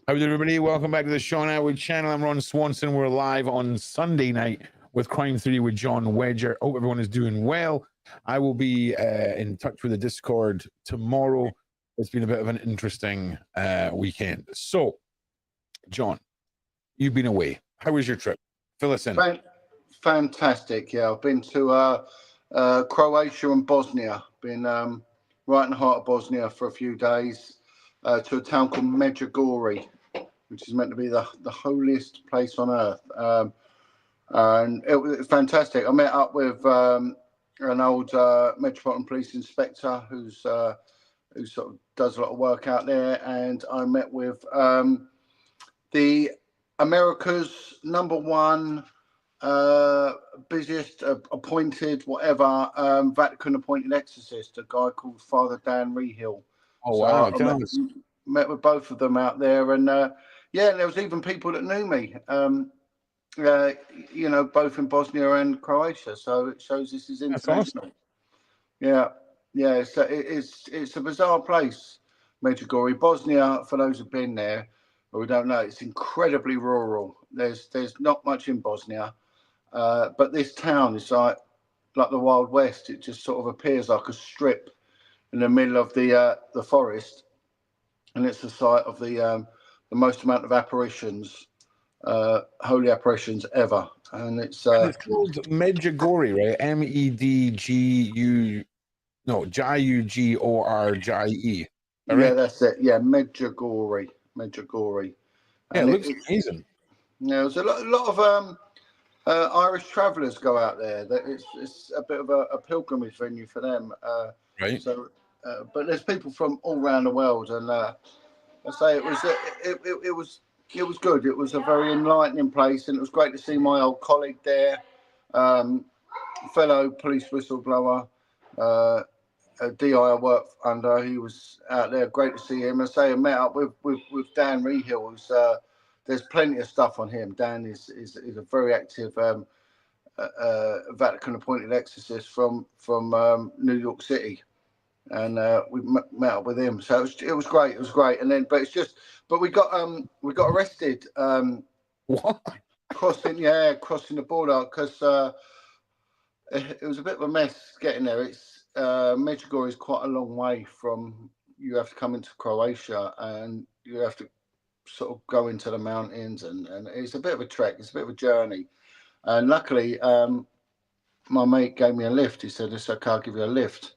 How is everybody? Welcome back to the Sean Atwood channel. I'm Ron Swanson. We're live on Sunday night with Crime Theory with John WEDGER. Hope everyone is doing well. I will be in touch with the Discord tomorrow. It's been a bit of an interesting weekend. So, John, you've been away. How was your trip? Fill us in. Fantastic. Yeah, I've been to Croatia and Bosnia. Been right in the heart of Bosnia for a few days to a town called Medjugorje, which is meant to be the holiest place on earth. And it was fantastic. I met up with an old Metropolitan Police inspector who sort of does a lot of work out there, and I met with the America's #1 busiest appointed Vatican appointed exorcist, a guy called Father Dan Rehill. Oh, wow. I met with both of them out there, and yeah, there was even people that knew me, you know, both in Bosnia and Croatia, so it shows this is international. Awesome. Yeah, it's a bizarre place, Medjugorje. Bosnia, for those who've been there or who don't know, it's incredibly rural. There's not much in Bosnia. But this town is like the Wild West. It just sort of appears like a strip in the middle of the forest, and it's the site of the most amount of apparitions, holy apparitions ever. And it's called Medjugorje, right? Medgorje. Yeah, that's it. Yeah, Medjugorje. Yeah, it looks amazing. Yeah, there's a lot of Irish travellers go out there. It's a bit of a pilgrimage venue for them. Right. So, but there's people from all around the world, and I say it was good. It was a very enlightening place, and it was great to see my old colleague there, fellow police whistleblower, a DI I work under. He was out there. Great to see him. I say I met up with Dan Rehill, who's there's plenty of stuff on him. Dan is a very active Vatican appointed exorcist from New York City, and we met up with him. So it was great. It was great. And then, but we got arrested. What? Crossing the border, because it was a bit of a mess getting there. It's Medjugorje is quite a long way from. You have to come into Croatia, and you have to sort of go into the mountains, and it's a bit of a trek. It's a bit of a journey. And luckily, my mate gave me a lift. He said, "It's okay, I'll give you a lift."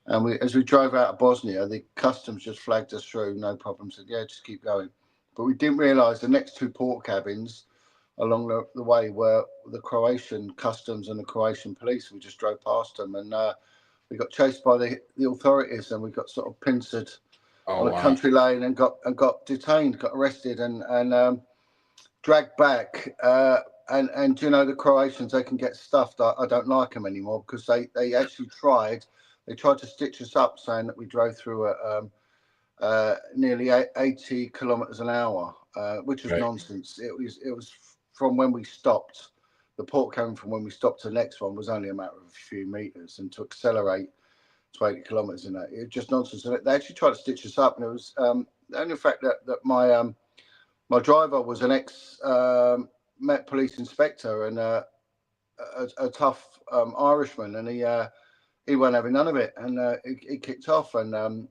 And as we drove out of Bosnia, the customs just flagged us through, no problem. Said, "Yeah, just keep going." But we didn't realise the next two port cabins along the way were the Croatian customs and the Croatian police. We just drove past them, and we got chased by the authorities, and we got sort of pincered on a country lane and got detained, got arrested, and dragged back. And you know, the Croatians, they can get stuffed. I don't like them anymore, because they actually tried to stitch us up, saying that we drove through nearly 80 kilometers an hour, which was nonsense. It was from when we stopped. The port coming from when we stopped to the next one was only a matter of a few meters, and to accelerate to 80 kilometers in that, it was just nonsense. And they actually tried to stitch us up, and it was only the fact that my driver was an ex Met police inspector, and a tough Irishman, and he wasn't having none of it, and he kicked off, and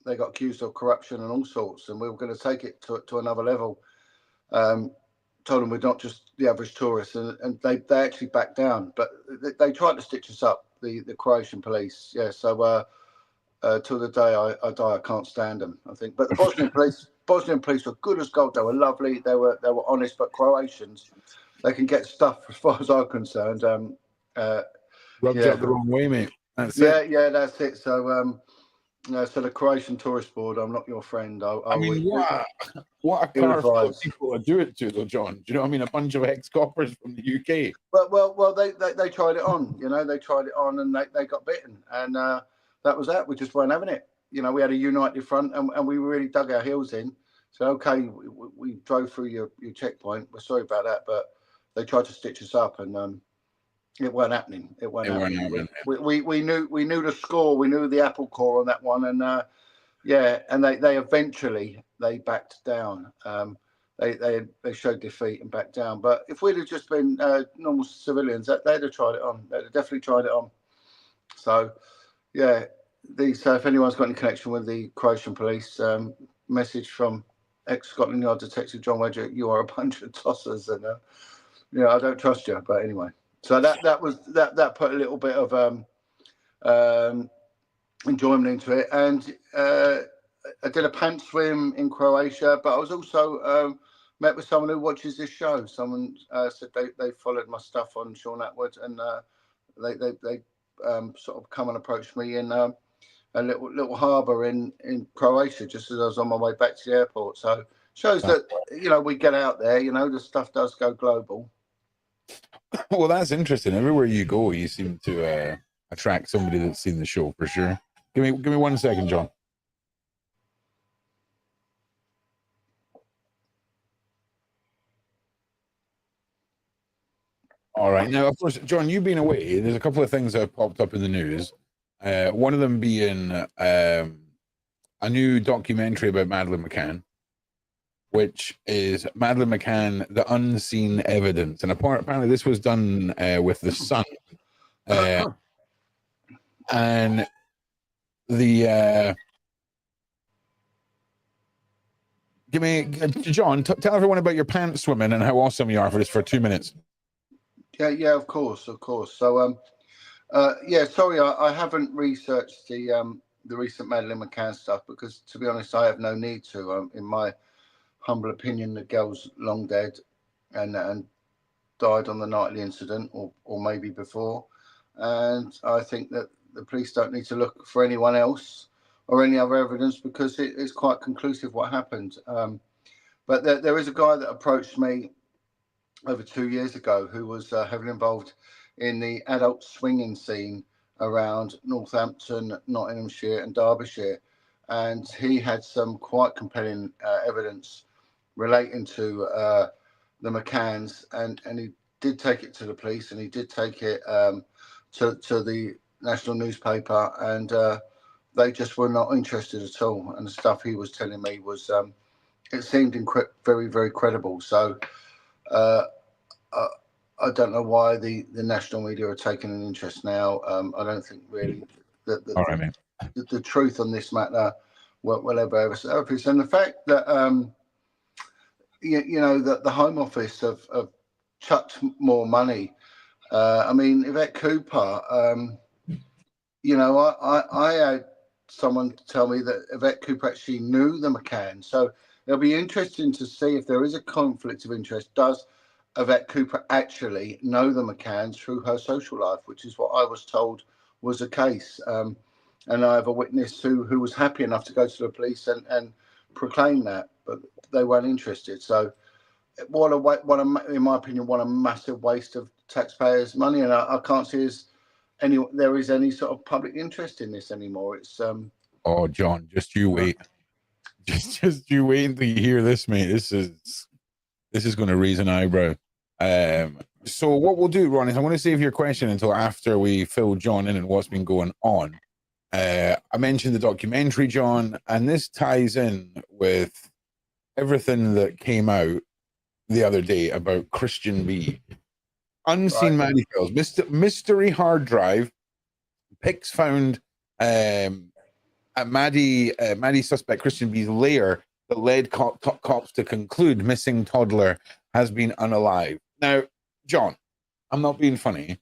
they got accused of corruption and all sorts, and we were going to take it to another level. Told them we're not just the average tourists, and they actually backed down, but they tried to stitch us up, the Croatian police. Yeah, so till the day I die, I can't stand them, I think. But the Bosnian police were good as gold. They were lovely. They were honest. But Croatians, they can get stuff, as far as I'm concerned. Rubbed you up the wrong way, mate. That's it. Yeah, that's it. So so the Croatian Tourist Board, I'm not your friend. I mean, what a car full of people to do it to, though, John. Do you know what I mean? A bunch of ex-coppers from the UK. Well, they tried it on. You know, they tried it on, and they got bitten, and that was that. We just weren't having it. You know, we had a united front, and we really dug our heels in. So okay, we drove through your checkpoint. We're sorry about that, but they tried to stitch us up, and it weren't happening. It weren't happening. We knew the score. We knew the apple core on that one, and Yeah, and they eventually they backed down. They showed defeat and backed down. But if we'd have just been normal civilians, they'd have tried it on. They'd have definitely tried it on. So yeah, so if anyone's got any connection with the Croatian police, message from ex-Scotland Yard Detective John Wedger: you are a bunch of tossers, and I don't trust you. But anyway, so that put a little bit of enjoyment into it, and I did a pants swim in Croatia, but I was also met with someone who watches this show. Someone said they followed my stuff on Sean Atwood, and they sort of come and approached me in a little harbour in Croatia just as I was on my way back to the airport. So shows that we get out there. The stuff does go global. Well, that's interesting. Everywhere you go, you seem to attract somebody that's seen the show for sure. Give me 1 second, John. All right. Now, of course, John, you being away, there's a couple of things that have popped up in the news. One of them being a new documentary about Madeleine McCann, which is Madeleine McCann, The Unseen Evidence. And apparently this was done with The Sun. And the... John, tell everyone about your pants swimming and how awesome you are for 2 minutes. Yeah, of course. So, sorry, I haven't researched the recent Madeleine McCann stuff because, to be honest, I have no need to. In my humble opinion, the girl's long dead and died on the night of the incident, or maybe before. And I think that the police don't need to look for anyone else or any other evidence because it is quite conclusive what happened. But there is a guy that approached me over 2 years ago who was heavily involved in the adult swinging scene around Northampton, Nottinghamshire and Derbyshire. And he had some quite compelling evidence relating to the McCanns, and he did take it to the police, and he did take it to the national newspaper, and they just were not interested at all. And the stuff he was telling me was, it seemed very, very credible. So I don't know why the national media are taking an interest now. I don't think really that the truth on this matter will ever surface. And the fact that that the Home Office have chucked more money. I mean, Yvette Cooper. I had someone tell me that Yvette Cooper actually knew the McCann. So it'll be interesting to see if there is a conflict of interest. Does Yvette Cooper actually know the McCanns through her social life, which is what I was told was the case. And I have a witness who was happy enough to go to the police and proclaim that, but they weren't interested. So in my opinion, what a massive waste of taxpayers' money. And I can't see there is any sort of public interest in this anymore. It's Oh, John, just you wait. Just you wait until you hear this, mate. This is going to raise an eyebrow. So what we'll do, Ron, is I'm going to save your question until after we fill John in and what's been going on. I mentioned the documentary, John, and this ties in with everything that came out the other day about Christian B. Unseen Maddie Files, mystery hard drive, pics found at Maddie suspect Christian B's lair that led cops to conclude missing toddler has been unalive. Now, John, I'm not being funny.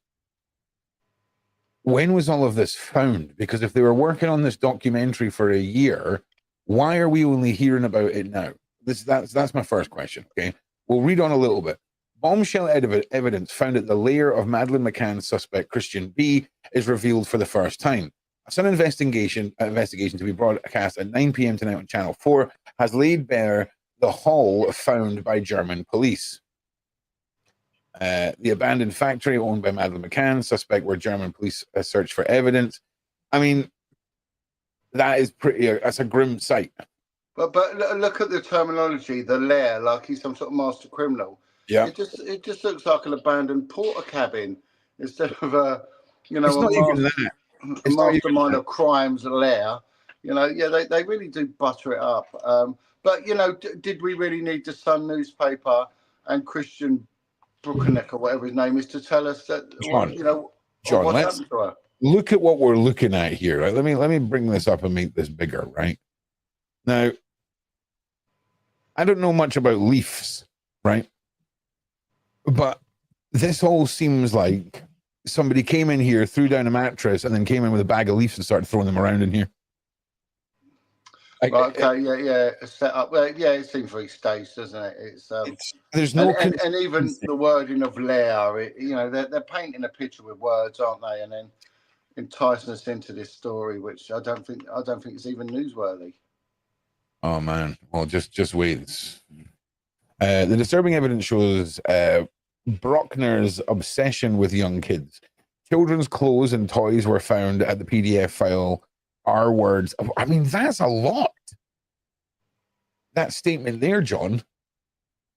When was all of this found? Because if they were working on this documentary for a year, why are we only hearing about it now? That's my first question. Okay, we'll read on a little bit. Bombshell evidence found at the lair of Madeleine McCann's suspect Christian B is revealed for the first time. A Sun investigation to be broadcast at 9 p.m. tonight on Channel 4 has laid bare the haul found by German police. The abandoned factory owned by Madeleine McCann, suspect where German police searched for evidence. I mean, that's a grim sight. But look at the terminology, the lair, like he's some sort of master criminal. Yeah. It just looks like an abandoned porter cabin instead of it's not even that. A mastermind of crimes lair. You know, yeah, they really do butter it up. But you know, did we really need the Sun newspaper and Christian Bruckner or whatever his name is to tell us that John, you know John, what's let's happened to her? look at what we're looking at here. Right? Let me bring this up and make this bigger. Right now, I don't know much about leaves, right? But this all seems like somebody came in here, threw down a mattress, and then came in with a bag of leaves and started throwing them around in here. Right, okay, yeah, set up. Well, yeah, it seems very staged, doesn't it? It's there's no and even the wording of Leia, you know, they're painting a picture with words, aren't they? And then enticing us into this story, which I don't think is even newsworthy. Oh man, well just wait. The disturbing evidence shows Bruckner's obsession with young kids. Children's clothes and toys were found at the PDF file. R words. I mean, that's a lot. That statement there, John.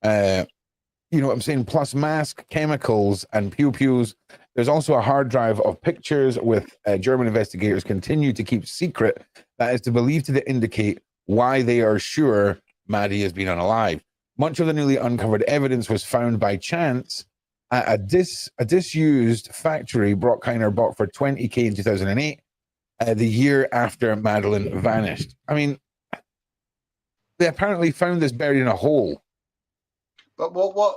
You know what I'm saying? Plus mask, chemicals, and pew-pews. There's also a hard drive of pictures with German investigators continue to keep secret that is to believe to indicate why they are sure Maddie has been unalive. Much of the newly uncovered evidence was found by chance at a disused factory Bruckner bought for $20,000 in 2008, the year after Madeleine vanished. I mean, they apparently found this buried in a hole. But what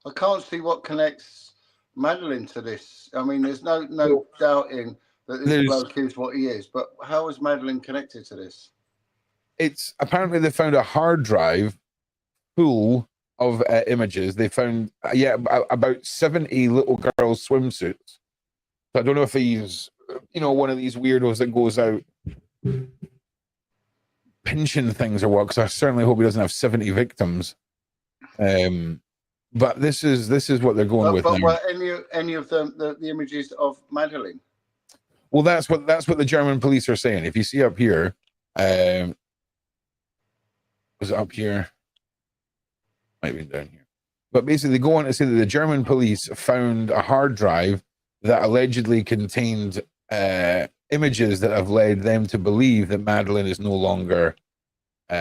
I can't see what connects Madeleine to this. I mean, there's no doubting that this bloke is what he is. But how is Madeleine connected to this? It's apparently they found a hard drive full of images. They found about 70 little girls' swimsuits. So I don't know if he's, you know, one of these weirdos that goes out pinching things or what, because I certainly hope he doesn't have 70 victims. But this is what they're going with. But now. were any of them the images of Madeleine? Well, that's what the German police are saying. If you see up here, was it up here? Might be down here. But basically, they go on to say that the German police found a hard drive that allegedly contained images that have led them to believe that Madeleine is no longer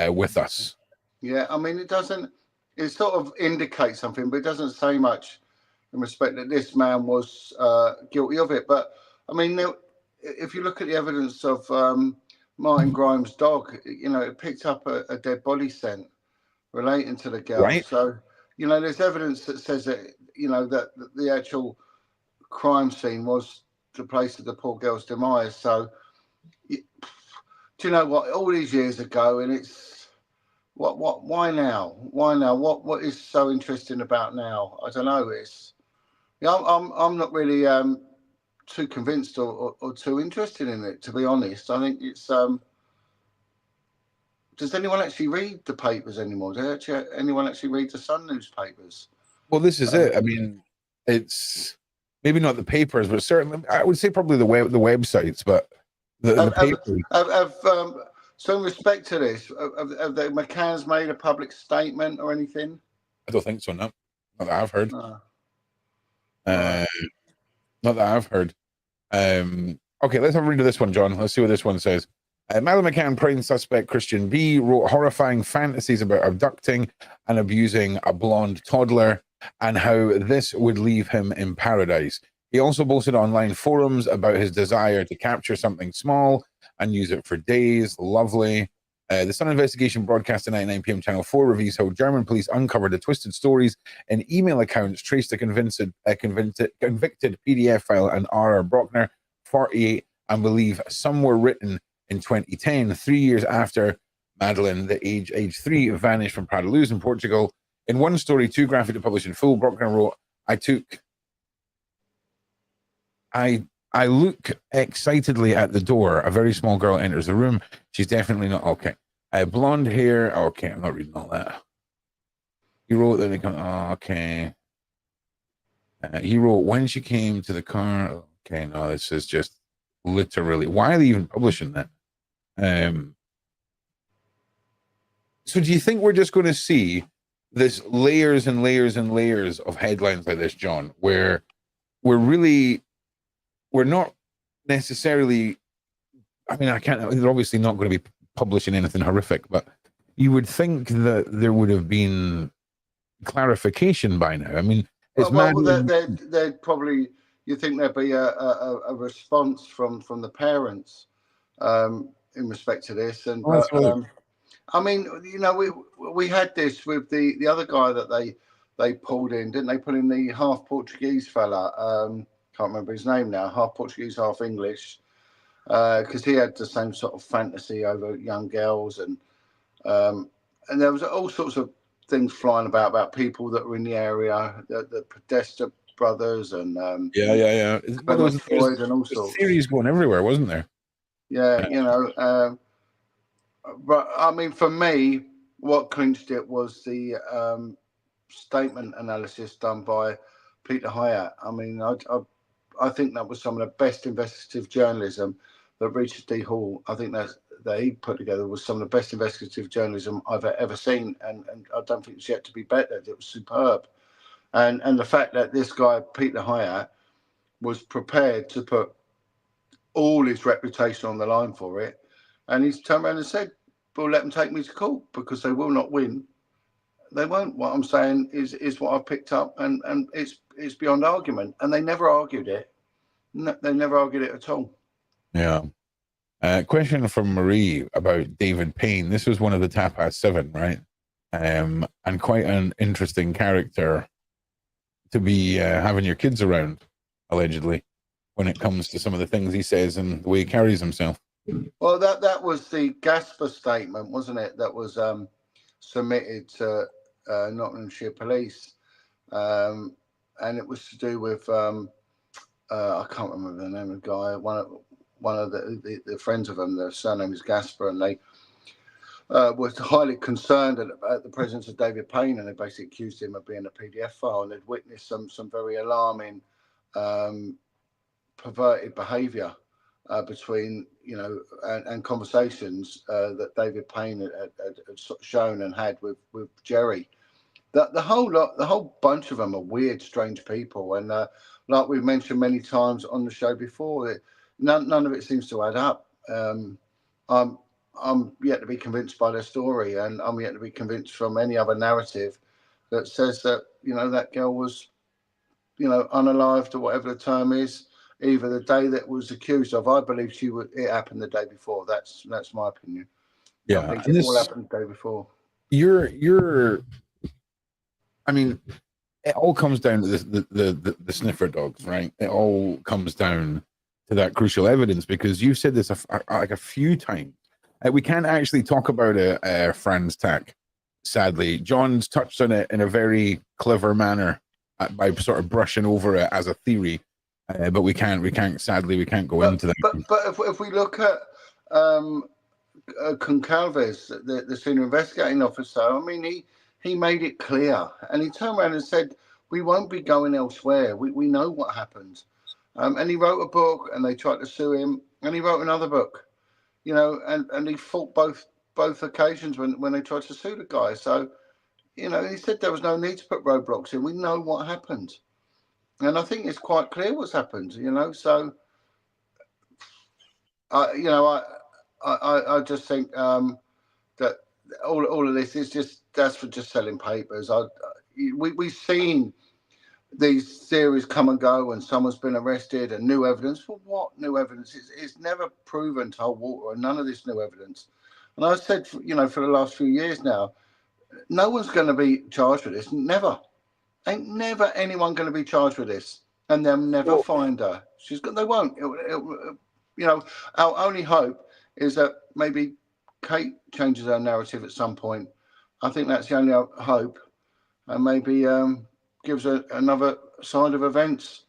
with us. Yeah, I mean, it sort of indicates something, but it doesn't say much in respect that this man was guilty of it. But I mean, if you look at the evidence of Martin Grimes' dog, you know, it picked up a dead body scent relating to the girl. Right. So, you know, there's evidence that says that, you know, that the actual crime scene was the place of the poor girl's demise. So, do you know what? All these years ago, and it's why now? Why now? What is so interesting about now? I don't know. I'm not really too convinced or too interested in it, to be honest. I think it's does anyone actually read the papers anymore? Does anyone actually read the Sun newspapers? Well, this is it. I mean, it's maybe not the papers, but certainly I would say probably the websites, but the papers. So in respect to this, have the McCann's made a public statement or anything? I don't think so, no. Not that I've heard. No. Not that I've heard. Okay, let's have a read of this one, John. Let's see what this one says. Madeleine McCann, prime suspect Christian B, wrote horrifying fantasies about abducting and abusing a blonde toddler and how this would leave him in paradise. He also boasted online forums about his desire to capture something small and use it for days. Lovely. The Sun investigation broadcast tonight at 9 p.m. Channel 4 reveals how German police uncovered the twisted stories and email accounts traced to convicted PDF file and R.R. Bruckner, 48, and believe some were written in 2010, 3 years after Madeleine, the age 3, vanished from Prevalence in Portugal. In one story, too graphic to publish in full, Bruckner wrote, I look excitedly at the door. A very small girl enters the room. She's definitely not okay. Blonde hair. Okay, I'm not reading all that. He wrote that they come. Oh, okay. He wrote when she came to the car. Okay, no, this is just literally. Why are they even publishing that? So do you think we're just going to see this layers and layers and layers of headlines like this, John, where we're not necessarily, I mean, they're obviously not going to be publishing anything horrific, but you would think that there would have been clarification by now. I mean, it's they'd probably, you think there'd be a response from the parents in respect to this, and I mean, you know, we had this with the other guy that they pulled in, didn't they? Put in the half Portuguese fella. Can't remember his name now. Half Portuguese, half English, because he had the same sort of fantasy over young girls, and there was all sorts of things flying about people that were in the area, the Podesta brothers, and Well, there was and all sorts. Theories going everywhere, wasn't there? Yeah, you know. But I mean, for me, what clinched it was the statement analysis done by Peter Hyatt. I mean, I think that was some of the best investigative journalism that Richard D. Hall, I think that he put together, was some of the best investigative journalism I've ever seen, and I don't think it's yet to be bettered. It was superb, and the fact that this guy Peter Hyatt was prepared to put all his reputation on the line for it. And he's turned around and said, well, let them take me to court because they will not win. They won't. What I'm saying is what I've picked up, and it's beyond argument. And they never argued it. No, they never argued it at all. Yeah. Question from Marie about David Payne. This was one of the Tapas 7, right? And quite an interesting character to be having your kids around, allegedly, when it comes to some of the things he says and the way he carries himself. Well, that was the Gasper statement, wasn't it? That was submitted to Nottinghamshire Police, and it was to do with I can't remember the name of the guy. One of the friends of them, their surname is Gasper, and they was highly concerned at the presence of David Payne, and they basically accused him of being a PDF file, and they'd witnessed some very alarming perverted behaviour between, you know, and conversations that David Payne had shown and had with Jerry. The whole bunch of them are weird, strange people, and like we've mentioned many times on the show before, none of it seems to add up. I'm yet to be convinced by their story, and I'm yet to be convinced from any other narrative that says that, you know, that girl was, you know, unalived, or whatever the term is, either the day that was accused of. I believe it happened the day before. That's my opinion. Yeah, I think it all happened the day before. I mean, it all comes down to the sniffer dogs, right? It all comes down to that crucial evidence, because you've said this like a few times. We can't actually talk about Franz Tack, sadly. John's touched on it in a very clever manner by sort of brushing over it as a theory, but we can't go into that. But if we look at Concalves, the senior investigating officer, I mean, he made it clear, and he turned around and said, we won't be going elsewhere. We know what happened. And he wrote a book, and they tried to sue him, and he wrote another book, you know, and he fought both occasions when they tried to sue the guy. So, you know, he said there was no need to put roadblocks in. We know what happened. And I think it's quite clear what's happened, you know. So, I just think that all of this is that's for just selling papers. We've seen these theories come and go, and someone's been arrested, and new evidence. For what new evidence? It's never proven to hold water, and none of this new evidence. And I said, you know, for the last few years now, no one's going to be charged with this. Never. Ain't never anyone going to be charged with this, and they'll never find her. They won't. You know, our only hope is that maybe Kate changes her narrative at some point. I think that's the only hope, and maybe gives another side of events.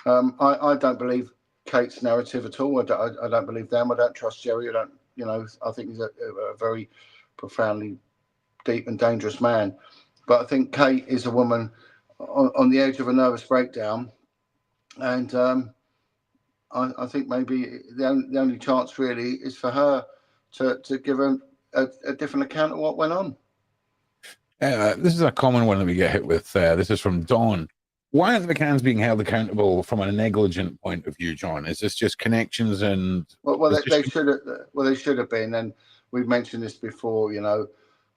I don't believe Kate's narrative at all. I don't believe them. I don't trust Jerry. I think he's a very profoundly deep and dangerous man. But I think Kate is a woman on the edge of a nervous breakdown, and I think maybe the only chance really is for her to give a different account of what went on. This is a common one that we get hit with. This is from Dawn. Why aren't the McCanns being held accountable from a negligent point of view, John? Is this just connections and? Well, they should have been, and we've mentioned this before, you know,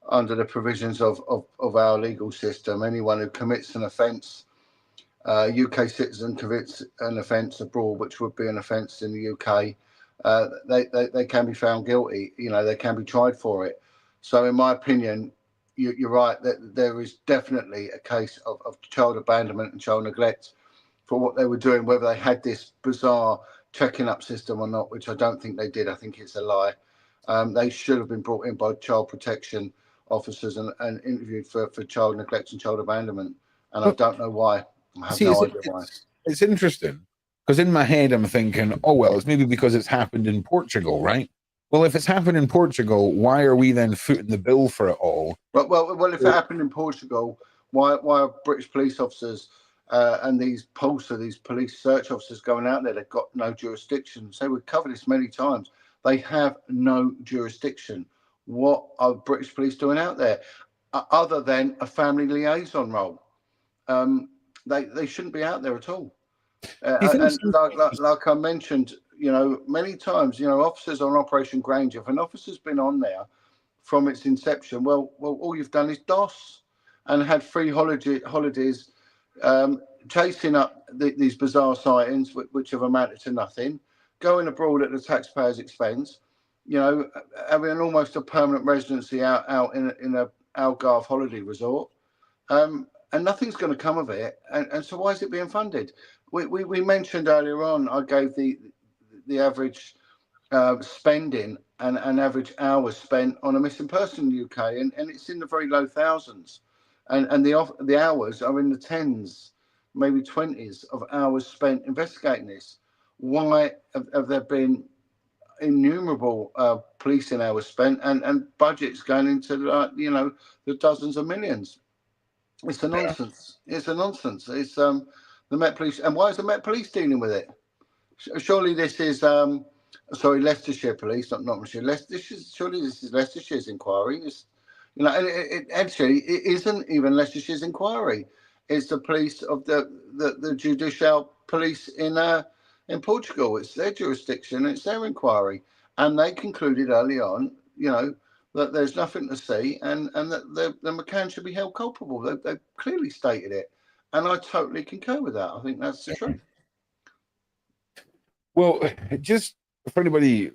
under the provisions of our legal system, anyone who commits an offence, UK citizen commits an offence abroad, which would be an offence in the UK, they can be found guilty. You know, they can be tried for it. So, in my opinion, you're right that there is definitely a case of child abandonment and child neglect for what they were doing, whether they had this bizarre checking up system or not, which I don't think they did. I think it's a lie. They should have been brought in by child protection officers and interviewed for child neglect and child abandonment. And I don't know why. I have no idea why. It's interesting because in my head I'm thinking, oh well, it's maybe because it's happened in Portugal, right? Well, if it's happened in Portugal, why are we then footing the bill for it all? Well, if it happened in Portugal, why are British police officers and these police search officers going out there? They've got no jurisdiction. So we've covered this many times. They have no jurisdiction. What are British police doing out there other than a family liaison role? They shouldn't be out there at all. And like I mentioned, you know, many times, you know, officers on Operation Granger, if an officer's been on there from its inception, well, all you've done is DOS and had free holidays, chasing up these bizarre sightings, which have amounted to nothing, going abroad at the taxpayer's expense, you know, having almost a permanent residency out in a Algarve holiday resort, and nothing's going to come of it. And so why is it being funded? We mentioned earlier on, I gave the average spending and average hours spent on a missing person in the UK, and it's in the very low thousands, and the hours are in the tens, maybe 20s of hours spent investigating this. Why have there been innumerable policing hours spent and budgets going into you know, the dozens of millions? It's a nonsense. It's a nonsense. It's the Met Police, and why is the Met Police dealing with it? Surely this is sorry, Leicestershire Police, not Leicestershire. Surely this is Leicestershire's inquiry. It's, you know, and it actually it isn't even Leicestershire's inquiry. It's the police of the judicial police in Portugal. It's their jurisdiction. It's their inquiry, and they concluded early on, you know, that there's nothing to see, and that the McCann should be held culpable. They've clearly stated it, and I totally concur with that. I think that's the truth. Well, just for anybody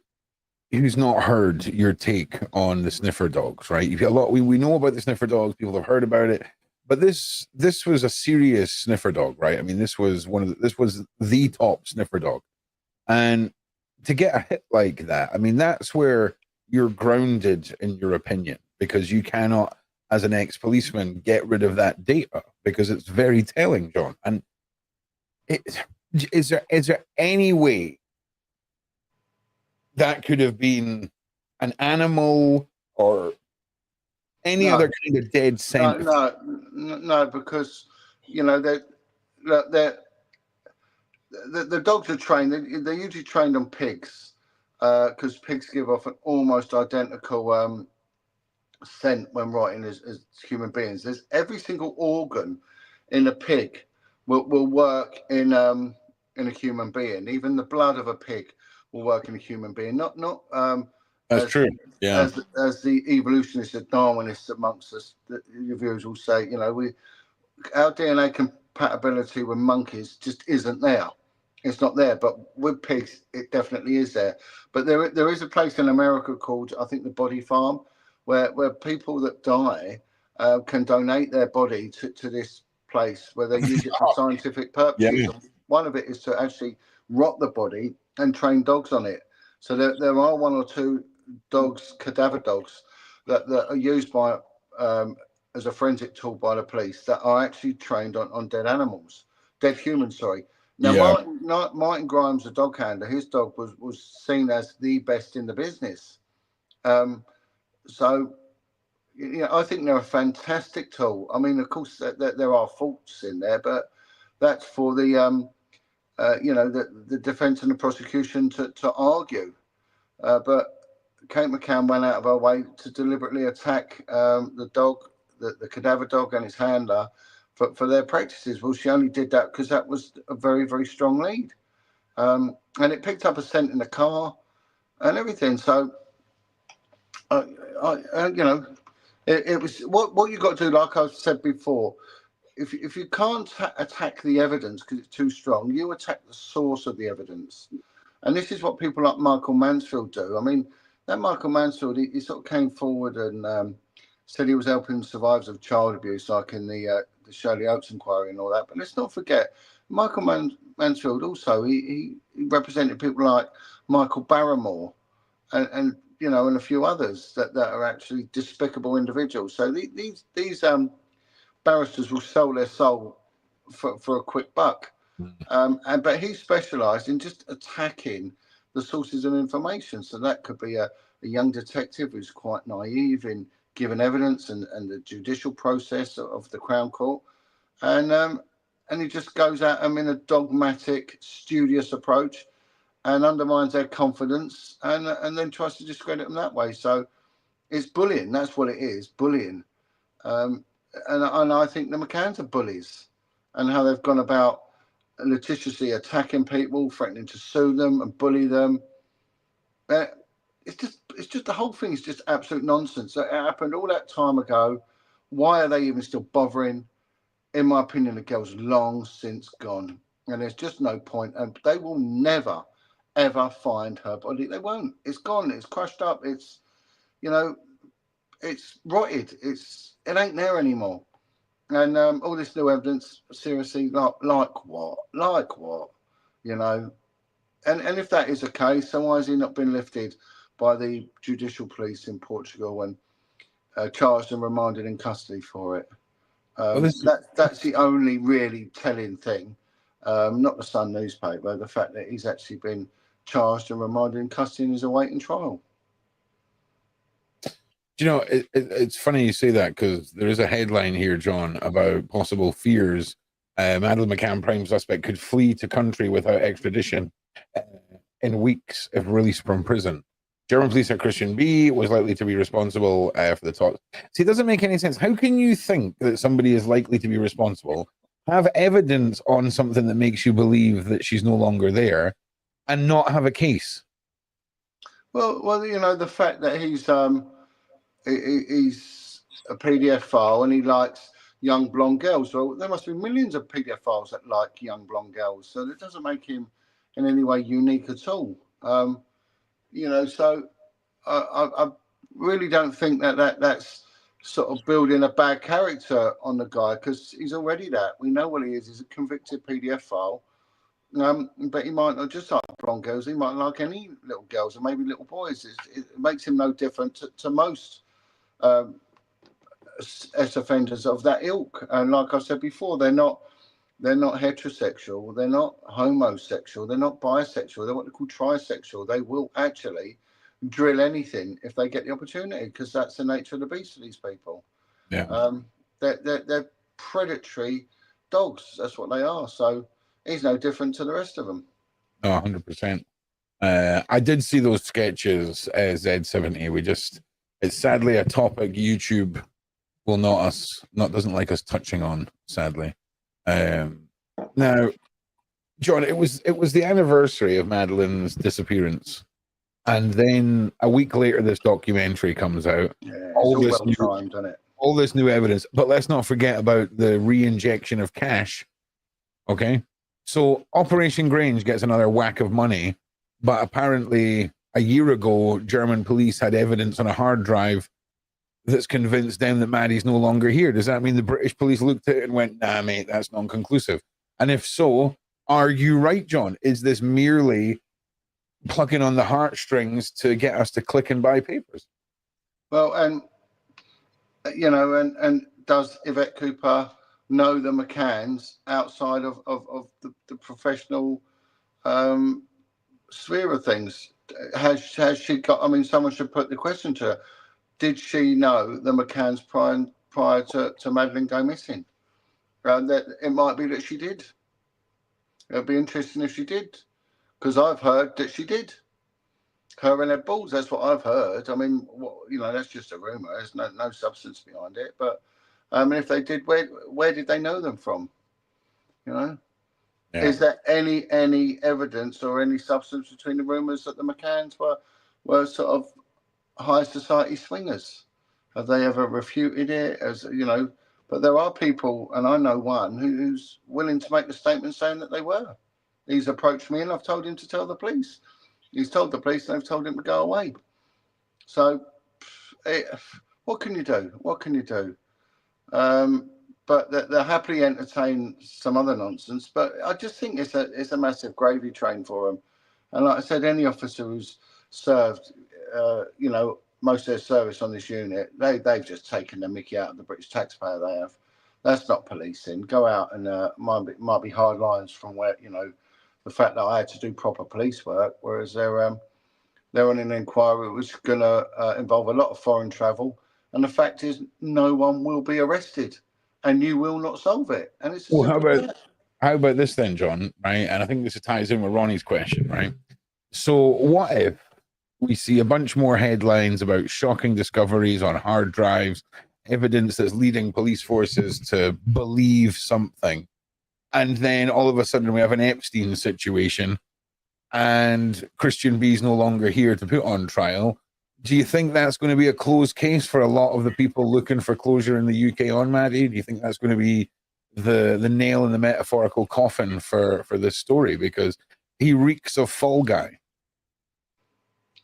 who's not heard your take on the sniffer dogs, right? You've got a lot. We know about the sniffer dogs. People have heard about it, but this was a serious sniffer dog, right? I mean, this was the top sniffer dog, and to get a hit like that, I mean, that's where you're grounded in your opinion, because you cannot, as an ex-policeman, get rid of that data because it's very telling, John. And is there any way that could have been an animal or any other kind of dead scent? No, because you know the dogs are trained. They're usually trained on pigs, because pigs give off an almost identical scent when riding as human beings. There's every single organ in a pig will work in a human being. Even the blood of a pig will work in a human being. Not that's true. Yeah. As the evolutionists and Darwinists amongst us, the viewers will say, you know, our DNA compatibility with monkeys just isn't there. It's not there, but with pigs, it definitely is there. But there is a place in America called, I think, the Body Farm, where people that die can donate their body to this place where they use it for scientific purposes. Yeah. One of it is to actually rot the body and train dogs on it. So there are one or two dogs, cadaver dogs, that are used by as a forensic tool by the police that are actually trained on dead humans. Sorry. Now, yeah. Martin Grimes, the dog handler, his dog was seen as the best in the business. So, you know, I think they're a fantastic tool. I mean, of course, there are faults in there, but that's for the you know, the defence and the prosecution to argue. But Kate McCann went out of her way to deliberately attack the dog, the cadaver dog and its handler for their practices. Well, she only did that because that was a very, very strong lead. And it picked up a scent in the car and everything. So You know, it was what you got to do. Like I've said before, if you can't attack the evidence because it's too strong, you attack the source of the evidence. And this is what people like Michael Mansfield do. I mean, that Michael Mansfield, he sort of came forward and said he was helping survivors of child abuse, like in the Shirley Oates inquiry and all that. But let's not forget, Michael Mansfield also, he represented people like Michael Barrymore and you know, and a few others that are actually despicable individuals. So these barristers will sell their soul for a quick buck. But he specialised in just attacking the sources of information. So that could be a young detective who's quite naive in giving evidence and the judicial process of the Crown Court, and he just goes at them in a dogmatic, studious approach, and undermines their confidence, and then tries to discredit them that way. So it's bullying. That's what it is, bullying. And I think the McCanns are bullies, and how they've gone about litigiously attacking people, threatening to sue them and bully them. It's just the whole thing is just absolute nonsense. It happened all that time ago. Why are they even still bothering? In my opinion, the girl's long since gone, and there's just no point. And they will never, ever find her body. They won't. It's gone. It's crushed up. It's, you know, it's rotted. It ain't there anymore. And all this new evidence, seriously, like what? Like what? You know? And if that is the case, then why has he not been lifted by the judicial police in Portugal and charged and remanded in custody for it? That's the only really telling thing, not the Sun newspaper, the fact that he's actually been charged and remanded in custody and is awaiting trial. Do you know, it's funny you say that, because there is a headline here, John, about possible fears. Madeleine McCann, prime suspect, could flee to country without extradition in weeks if released from prison. German police said Christian B was likely to be responsible for the talks. See, it doesn't make any sense. How can you think that somebody is likely to be responsible, have evidence on something that makes you believe that she's no longer there, and not have a case? Well, you know, the fact that he's a PDF file and he likes young blonde girls. Well, there must be millions of PDF files that like young blonde girls, so that doesn't make him in any way unique at all. You know, so I really don't think that's sort of building a bad character on the guy, because he's already that. We know what he is. He's a convicted PDF file. But he might not just like blonde girls. He might like any little girls or maybe little boys. It makes him no different to most offenders of that ilk. And like I said before, they're not heterosexual. They're not homosexual. They're not bisexual. They're what they call trisexual. They will actually drill anything if they get the opportunity, because that's the nature of the beast for these people. Yeah. They're predatory dogs. That's what they are. So he's no different to the rest of them. No, 100%. I did see those sketches, Z70. It's sadly a topic YouTube will doesn't like us touching on, sadly. Now, John, it was the anniversary of Madeleine's disappearance, and then a week later, this documentary comes out. Yeah, all this well timed, isn't it? All this new evidence, but let's not forget about the re-injection of cash. Okay, so Operation Grange gets another whack of money, but apparently a year ago, German police had evidence on a hard drive that's convinced them that Maddie's no longer here. Does that mean the British police looked at it and went, nah, mate, that's non-conclusive? And if so, are you right, John? Is this merely plucking on the heartstrings to get us to click and buy papers? Well, and, you know, and does Yvette Cooper know the McCanns outside of the professional sphere of things? Has she got, I mean, someone should put the question to her. Did she know the McCanns prior to Madeleine go missing? That it might be that she did. It'd be interesting if she did, because I've heard that she did. Her and Ed Balls, that's what I've heard. I mean, you know, that's just a rumor. There's no substance behind it. But and if they did, where did they know them from? You know, yeah. Is there any evidence or any substance between the rumors that the McCanns were sort of high society swingers? Have they ever refuted it? As you know, but there are people, and I know one who's willing to make the statement saying that they were. He's approached me, and I've told him to tell the police. He's told the police, and they've told him to go away. So, what can you do? What can you do? But they'll happily entertain some other nonsense. But I just think it's a massive gravy train for them. And like I said, any officer who's served, you know, most of their service on this unit, they've just taken the mickey out of the British taxpayer. They have. That's not policing. Go out and might be hard lines from where, you know, the fact that I had to do proper police work, whereas they're on an inquiry which is going to involve a lot of foreign travel. And the fact is, no one will be arrested, and you will not solve it. And it's as Well, simple as that. how about this then, John? Right, and I think this ties in with Ronnie's question, right? So, what if we see a bunch more headlines about shocking discoveries on hard drives, evidence that's leading police forces to believe something, and then all of a sudden we have an Epstein situation, and Christian B's no longer here to put on trial? Do you think that's going to be a closed case for a lot of the people looking for closure in the UK on Maddie? Do you think that's going to be the nail in the metaphorical coffin for this story? Because he reeks of Fall Guy.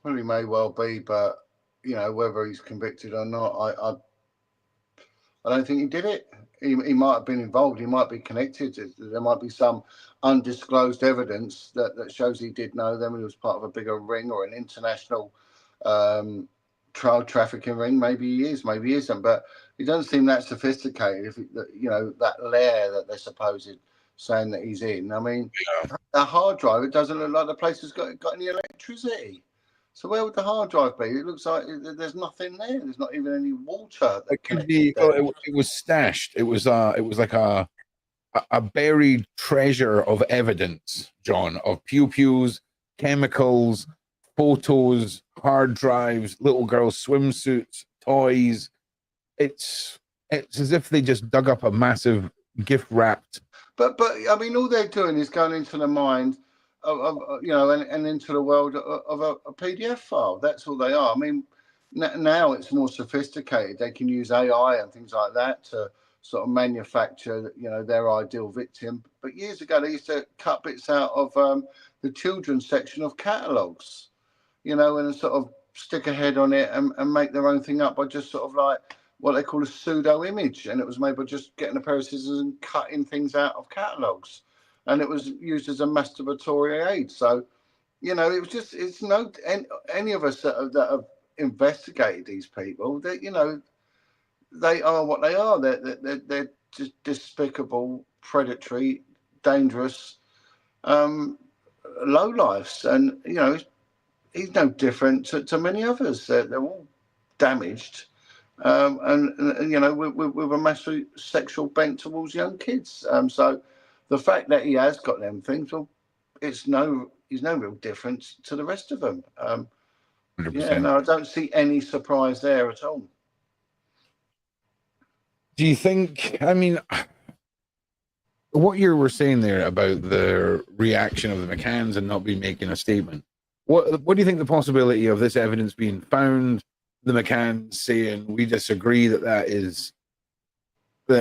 Well, he may well be, but you know, whether he's convicted or not, I don't think he did it. He might have been involved. He might be connected. There might be some undisclosed evidence that shows he did know them. He was part of a bigger ring or an international child trafficking ring. Maybe he is, maybe he isn't. But he doesn't seem that sophisticated. If you know, that lair that they're supposed saying that he's in. I mean, a hard drive. It doesn't look like the place has got any electricity. So where would the hard drive be? It looks like there's nothing there. There's not even any water. It could be. Well, it was stashed. It was like a buried treasure of evidence, John, of pew-pews, chemicals, photos, hard drives, little girls' swimsuits, toys. It's as if they just dug up a massive gift wrapped. But I mean, all they're doing is going into the mind of you know, and into the world of a PDF file. That's all they are. I mean, now it's more sophisticated. They can use AI and things like that to sort of manufacture, you know, their ideal victim. But years ago, they used to cut bits out of the children's section of catalogues, you know, and sort of stick a head on it and make their own thing up by just sort of like what they call a pseudo image. And it was made by just getting a pair of scissors and cutting things out of catalogues. And it was used as a masturbatory aid. So, you know, it was just, it's no, any of us that have investigated these people, that, you know, they are what they are. They're just despicable, predatory, dangerous, lowlifes. And, you know, he's no different to many others. They're all damaged. And you know, with a massive sexual bent towards young kids. So the fact that he has got them things, well, he's no real difference to the rest of them. Yeah, no, I don't see any surprise there at all. Do you think, I mean, what you were saying there about the reaction of the McCanns and not be making a statement, what do you think the possibility of this evidence being found, the McCanns saying we disagree, that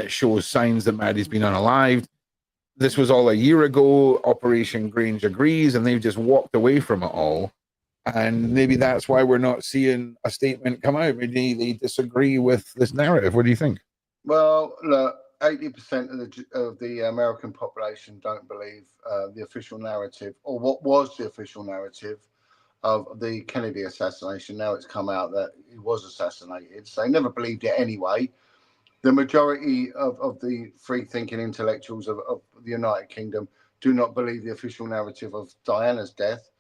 shows signs that Maddie's been unalived? This was all a year ago. Operation Grange agrees, and they've just walked away from it all. And maybe that's why we're not seeing a statement come out. Maybe they disagree with this narrative. What do you think? Well, look, 80% of the American population don't believe the official narrative, or what was the official narrative of the Kennedy assassination. Now it's come out that he was assassinated. So they never believed it anyway. The majority of the free-thinking intellectuals of the United Kingdom do not believe the official narrative of Diana's death.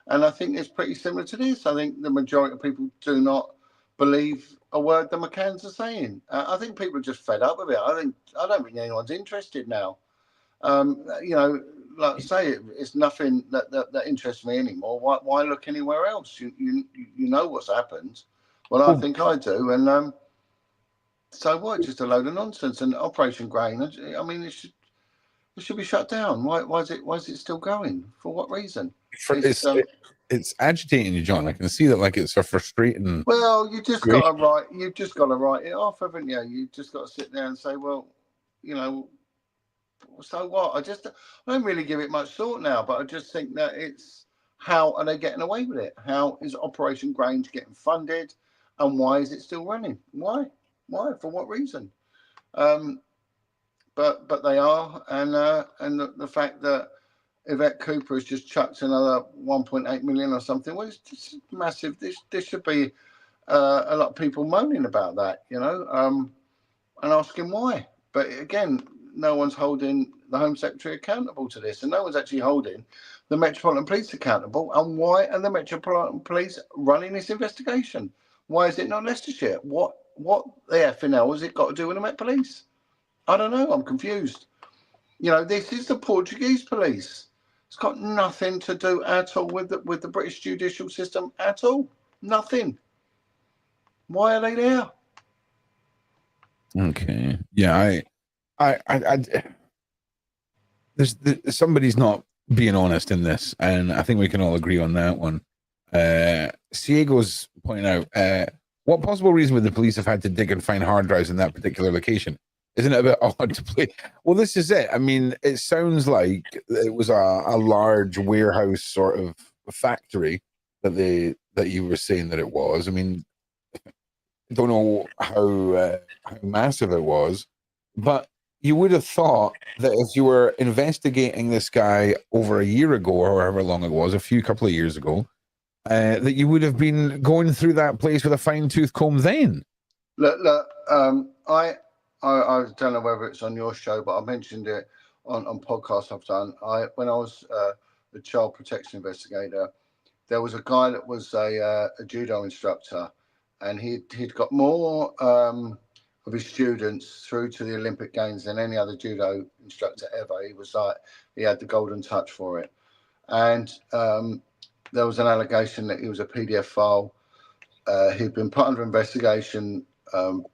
And I think it's pretty similar to this. I think the majority of people do not believe a word the McCanns are saying. I think people are just fed up with it. I don't think anyone's interested now. You know, like I say, it's nothing that interests me anymore. Why look anywhere else? You know what's happened. Well, I think I do. And so what? Just a load of nonsense. And Operation Grain, I mean, it should be shut down. Why is it still going? For what reason? it's agitating you, John. I can see that, like, it's a frustrating. Well, you've just got to write it off, haven't you? You've just got to sit there and say, well, you know, so what? I don't really give it much thought now, but I just think that it's, how are they getting away with it? How is Operation Grange getting funded, and why is it still running? Why? For what reason? But they are, and the fact that Yvette Cooper has just chucked another 1.8 million or something. Well, it's just massive. This should be a lot of people moaning about that, you know, and asking why. But again, no one's holding the Home Secretary accountable to this, and no one's actually holding the Metropolitan Police accountable. And why are the Metropolitan Police running this investigation? Why is it not Leicestershire? What the effing hell has it got to do with the Met Police? I don't know. I'm confused. You know, this is the Portuguese police. It's got nothing to do at all with the British judicial system at all. Nothing. Why are they there? Okay. Yeah, there's somebody's not being honest in this, and I think we can all agree on that one. Ciego's pointing out, what possible reason would the police have had to dig and find hard drives in that particular location? Isn't it a bit odd to play? Well, this is it. I mean, it sounds like it was a large warehouse sort of factory that you were saying that it was. I mean, I don't know how massive it was, but you would have thought that if you were investigating this guy over a year ago, or however long it was, a couple of years ago, that you would have been going through that place with a fine-tooth comb then. Look, I don't know whether it's on your show, but I mentioned it on podcasts I've done. When I was the child protection investigator, there was a guy that was a judo instructor, and he'd got more of his students through to the Olympic Games than any other judo instructor ever. He was like, he had the golden touch for it. And there was an allegation that he was a PDF file. He'd been put under investigation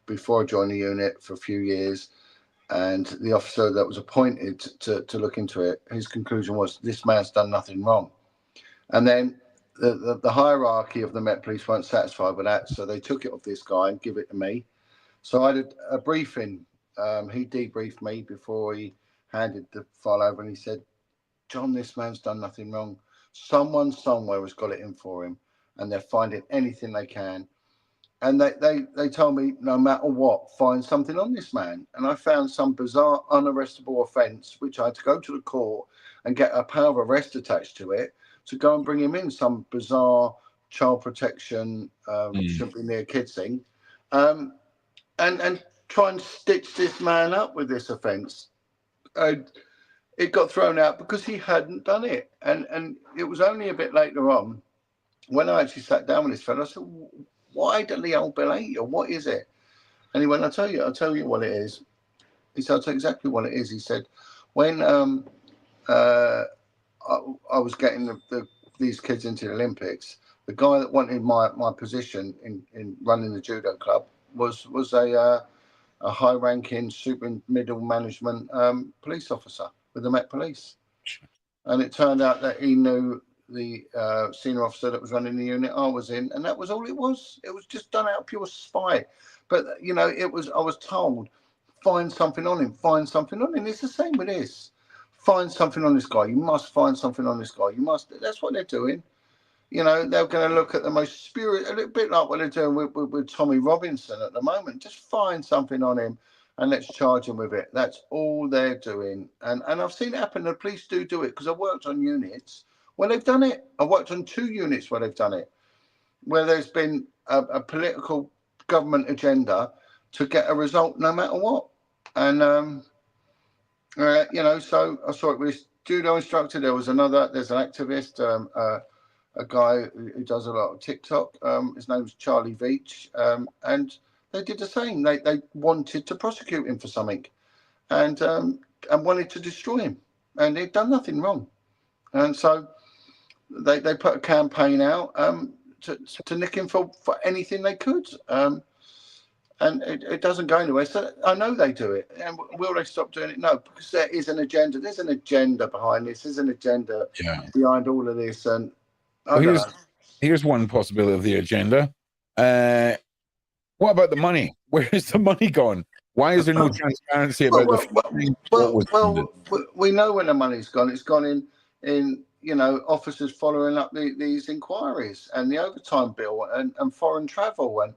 before I joined the unit for a few years, and the officer that was appointed to look into it, his conclusion was, this man's done nothing wrong. And then the hierarchy of the Met Police weren't satisfied with that, so they took it off this guy and give it to me. So I did a briefing. He debriefed me before he handed the file over, and he said, John, this man's done nothing wrong. Someone somewhere has got it in for him, and they're finding anything they can. And they told me, no matter what, find something on this man. And I found some bizarre unarrestable offence, which I had to go to the court and get a power of arrest attached to it to go and bring him in, some bizarre child protection, shouldn't be near kids thing, and try and stitch this man up with this offence. It got thrown out because he hadn't done it. And it was only a bit later on when I actually sat down with this fellow, I said, why did the old Bill hate you? What is it? And he went, I'll tell you what it is. He said, I'll tell you exactly what it is. He said, when I was getting these kids into the Olympics, the guy that wanted my position in running the judo club was a high-ranking super middle management police officer with the Met Police. And it turned out that he knew the senior officer that was running the unit I was in, and that was all it was. It was just done out of pure spite. But you know, I was told, find something on him. It's the same with this. Find something on this guy. You must find something on this guy. You must. That's what they're doing. You know, they're going to look at the most spirit, a little bit like what they're doing with Tommy Robinson at the moment. Just find something on him and let's charge him with it. That's all they're doing. And I've seen it happen. The police do it because I worked on units where they've done it. I worked on 2 units where they've done it, where there's been a political government agenda to get a result no matter what. And, you know, so I saw it with this judo instructor. There's an activist, a guy who does a lot of TikTok. His name's Charlie Veach. And they did the same. They wanted to prosecute him for something and wanted to destroy him. And he'd done nothing wrong. And so they put a campaign out to nick him for anything they could. And it doesn't go anywhere. So I know they do it. And will they stop doing it? No, because there is an agenda. There's an agenda behind this. There's an agenda behind all of this. And I don't know. Here's one possibility of the agenda. What about the money? Where is the money gone? Why is there no transparency about we know when the money's gone. It's gone in officers following up these inquiries and the overtime bill and foreign travel and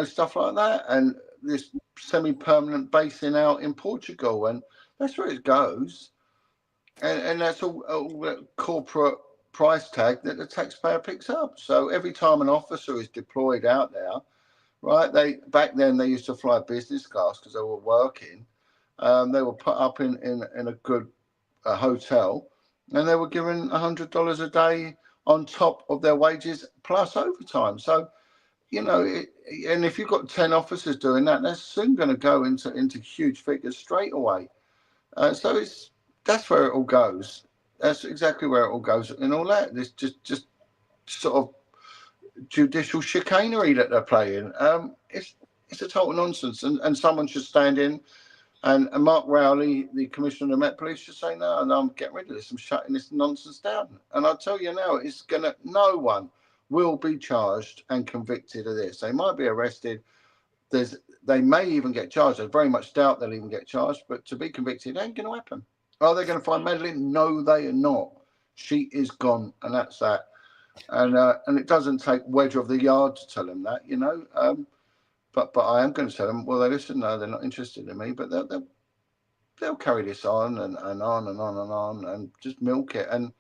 stuff like that, and this semi-permanent basing out in Portugal, and that's where it goes, and that's all corporate price tag that the taxpayer picks up. So every time an officer is deployed out there, right? Back then they used to fly business class because they were working. They were put up in a good hotel, and they were given $100 a day on top of their wages plus overtime. So, and if you've got 10 officers doing that, that's soon going to go into huge figures straight away. So that's where it all goes. That's exactly where it all goes, and all that. This just sort of judicial chicanery that they're playing. It's a total nonsense, and someone should stand in. And Mark Rowley, the Commissioner of the Met Police, should say, no, I'm getting rid of this. I'm shutting this nonsense down. And I'll tell you now, no one will be charged and convicted of this. They might be arrested. They may even get charged. I very much doubt they'll even get charged. But to be convicted ain't going to happen. Are they going to find Madeleine? No, they are not. She is gone, and that's that. And it doesn't take WEDGER of the yard to tell them that, But I am going to tell them, well, they listen, no, they're not interested in me, but they'll carry this on and on and on and on and just milk it. And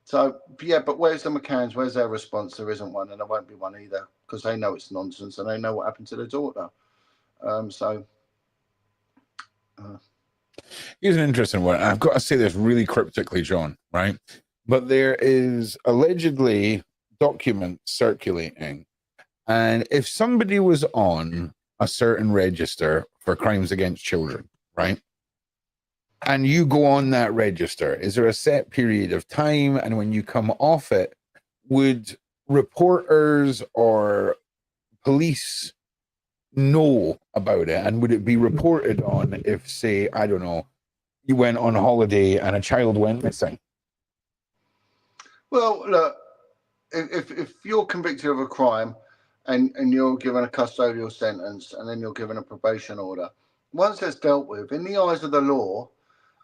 so, yeah, but where's the McCanns? Where's their response? There isn't one, and there won't be one either, because they know it's nonsense and they know what happened to their daughter. Here's an interesting one. I've got to say this really cryptically, John, right? But there is allegedly documents circulating. And if somebody was on a certain register for crimes against children, right? And you go on that register, is there a set period of time? And when you come off it, would reporters or police know about it? And would it be reported on if, say, I don't know, you went on holiday and a child went missing? Well, look, if you're convicted of a crime, and you're given a custodial sentence, and then you're given a probation order, once that's dealt with, in the eyes of the law,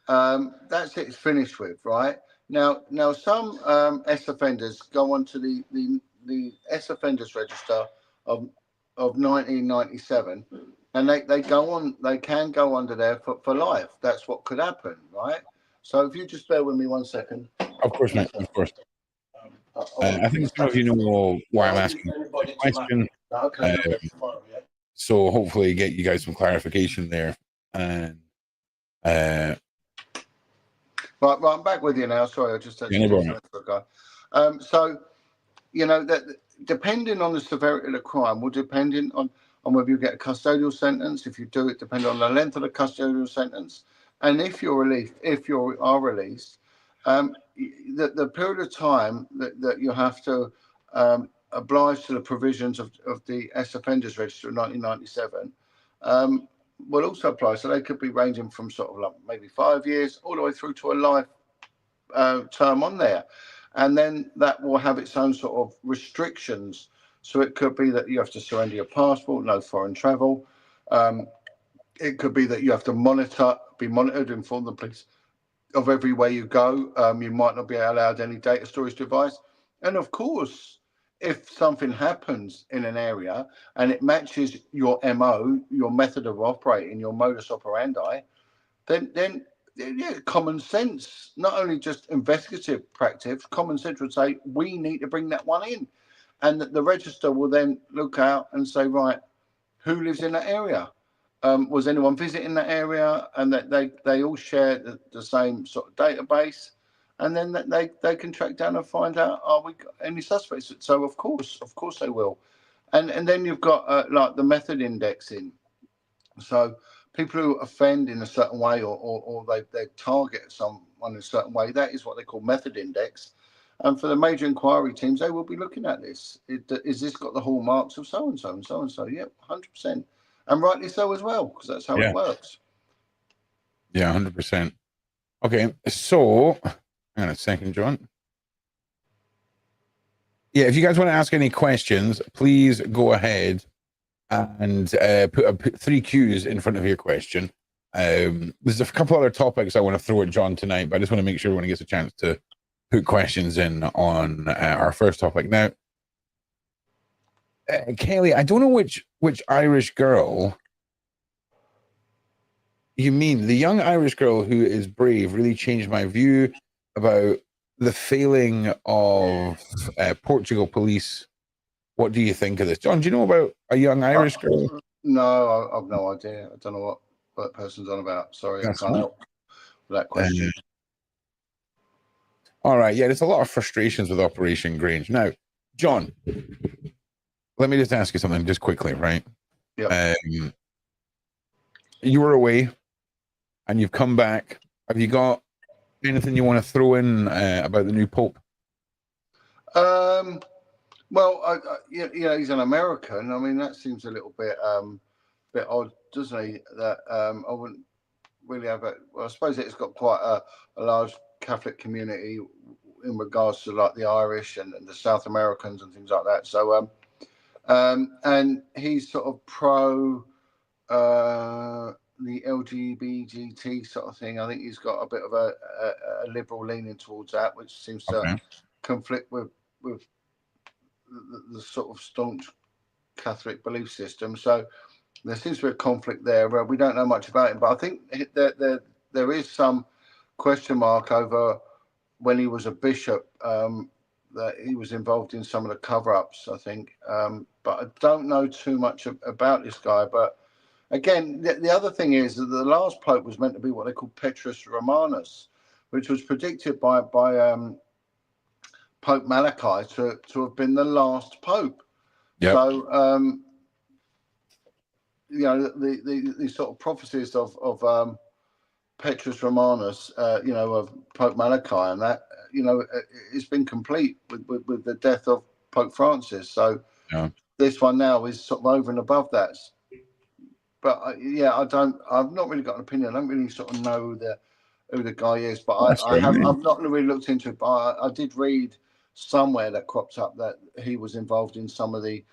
that's it, it's finished with, right? Now some S-offenders go onto the S-offenders register of 1997, and they can go under there for life. That's what could happen, right? So if you just bear with me 1 second. Of course, mate, of course. I think some of you know why I'm asking the question. So hopefully get you guys some clarification there. And right, I'm back with you now. Sorry, I just had to go. So, that depending on the severity of the crime will depend on whether you get a custodial sentence. If you do it, depending on the length of the custodial sentence, and if you are released. The period of time that you have to oblige to the provisions of the S-offenders register of 1997 will also apply. So they could be ranging from sort of like maybe 5 years all the way through to a life term on there. And then that will have its own sort of restrictions. So it could be that you have to surrender your passport, no foreign travel. It could be that you have to be monitored, inform the police of everywhere you go. You might not be allowed any data storage device. And of course, if something happens in an area and it matches your MO, your method of operating, your modus operandi, then yeah, common sense, not only just investigative practice, common sense would say, we need to bring that one in. And the register will then look out and say, right, who lives in that area? Was anyone visiting that area? And that they all share the same sort of database, and then they can track down and find out, are we got any suspects? So of course they will, and then you've got like the method indexing. So people who offend in a certain way, or they target someone in a certain way, that is what they call method index. And for the major inquiry teams, they will be looking at this. Is this got the hallmarks of so and so and so and so? Yep, 100%. And rightly so as well, because that's how it works. Yeah, 100%. Okay, so hang on a second, John. Yeah, if you guys want to ask any questions, please go ahead and put 3 Qs in front of your question. There's a couple other topics I want to throw at John tonight, but I just want to make sure everyone gets a chance to put questions in on our first topic. Now, Kelly, I don't know which Irish girl you mean. The young Irish girl who is brave really changed my view about the failing of Portugal police. What do you think of this, John? Do you know about a young Irish girl? No, I've no idea. I don't know what that person's on about. Sorry, I can't help with that question. All right, yeah, there's a lot of frustrations with Operation Grange. Now, John, let me just ask you something just quickly, right? Yeah. You were away and you've come back. Have you got anything you want to throw in about the new Pope? Well, he's an American. I mean, that seems a little bit odd, doesn't he? That I wouldn't really have it. Well, I suppose it's got quite a large Catholic community in regards to like the Irish and the South Americans and things like that. So, and he's sort of pro the LGBT sort of thing. I think he's got a bit of a liberal leaning towards that, which seems to conflict with the sort of staunch Catholic belief system. So there seems to be a conflict there. We don't know much about it, but I think that there is some question mark over when he was a bishop, that he was involved in some of the cover-ups, I think. But I don't know too much about this guy. But again, the other thing is that the last pope was meant to be what they call Petrus Romanus, which was predicted by Pope Malachi to have been the last pope. Yep. So, the sort of prophecies of Petrus Romanus, of Pope Malachi, and that, it's been complete with the death of Pope Francis. So this one now is sort of over and above that. But I've not really got an opinion. I don't really sort of know who the guy is, but I've not really looked into it. But I did read somewhere that cropped up that he was involved in some of the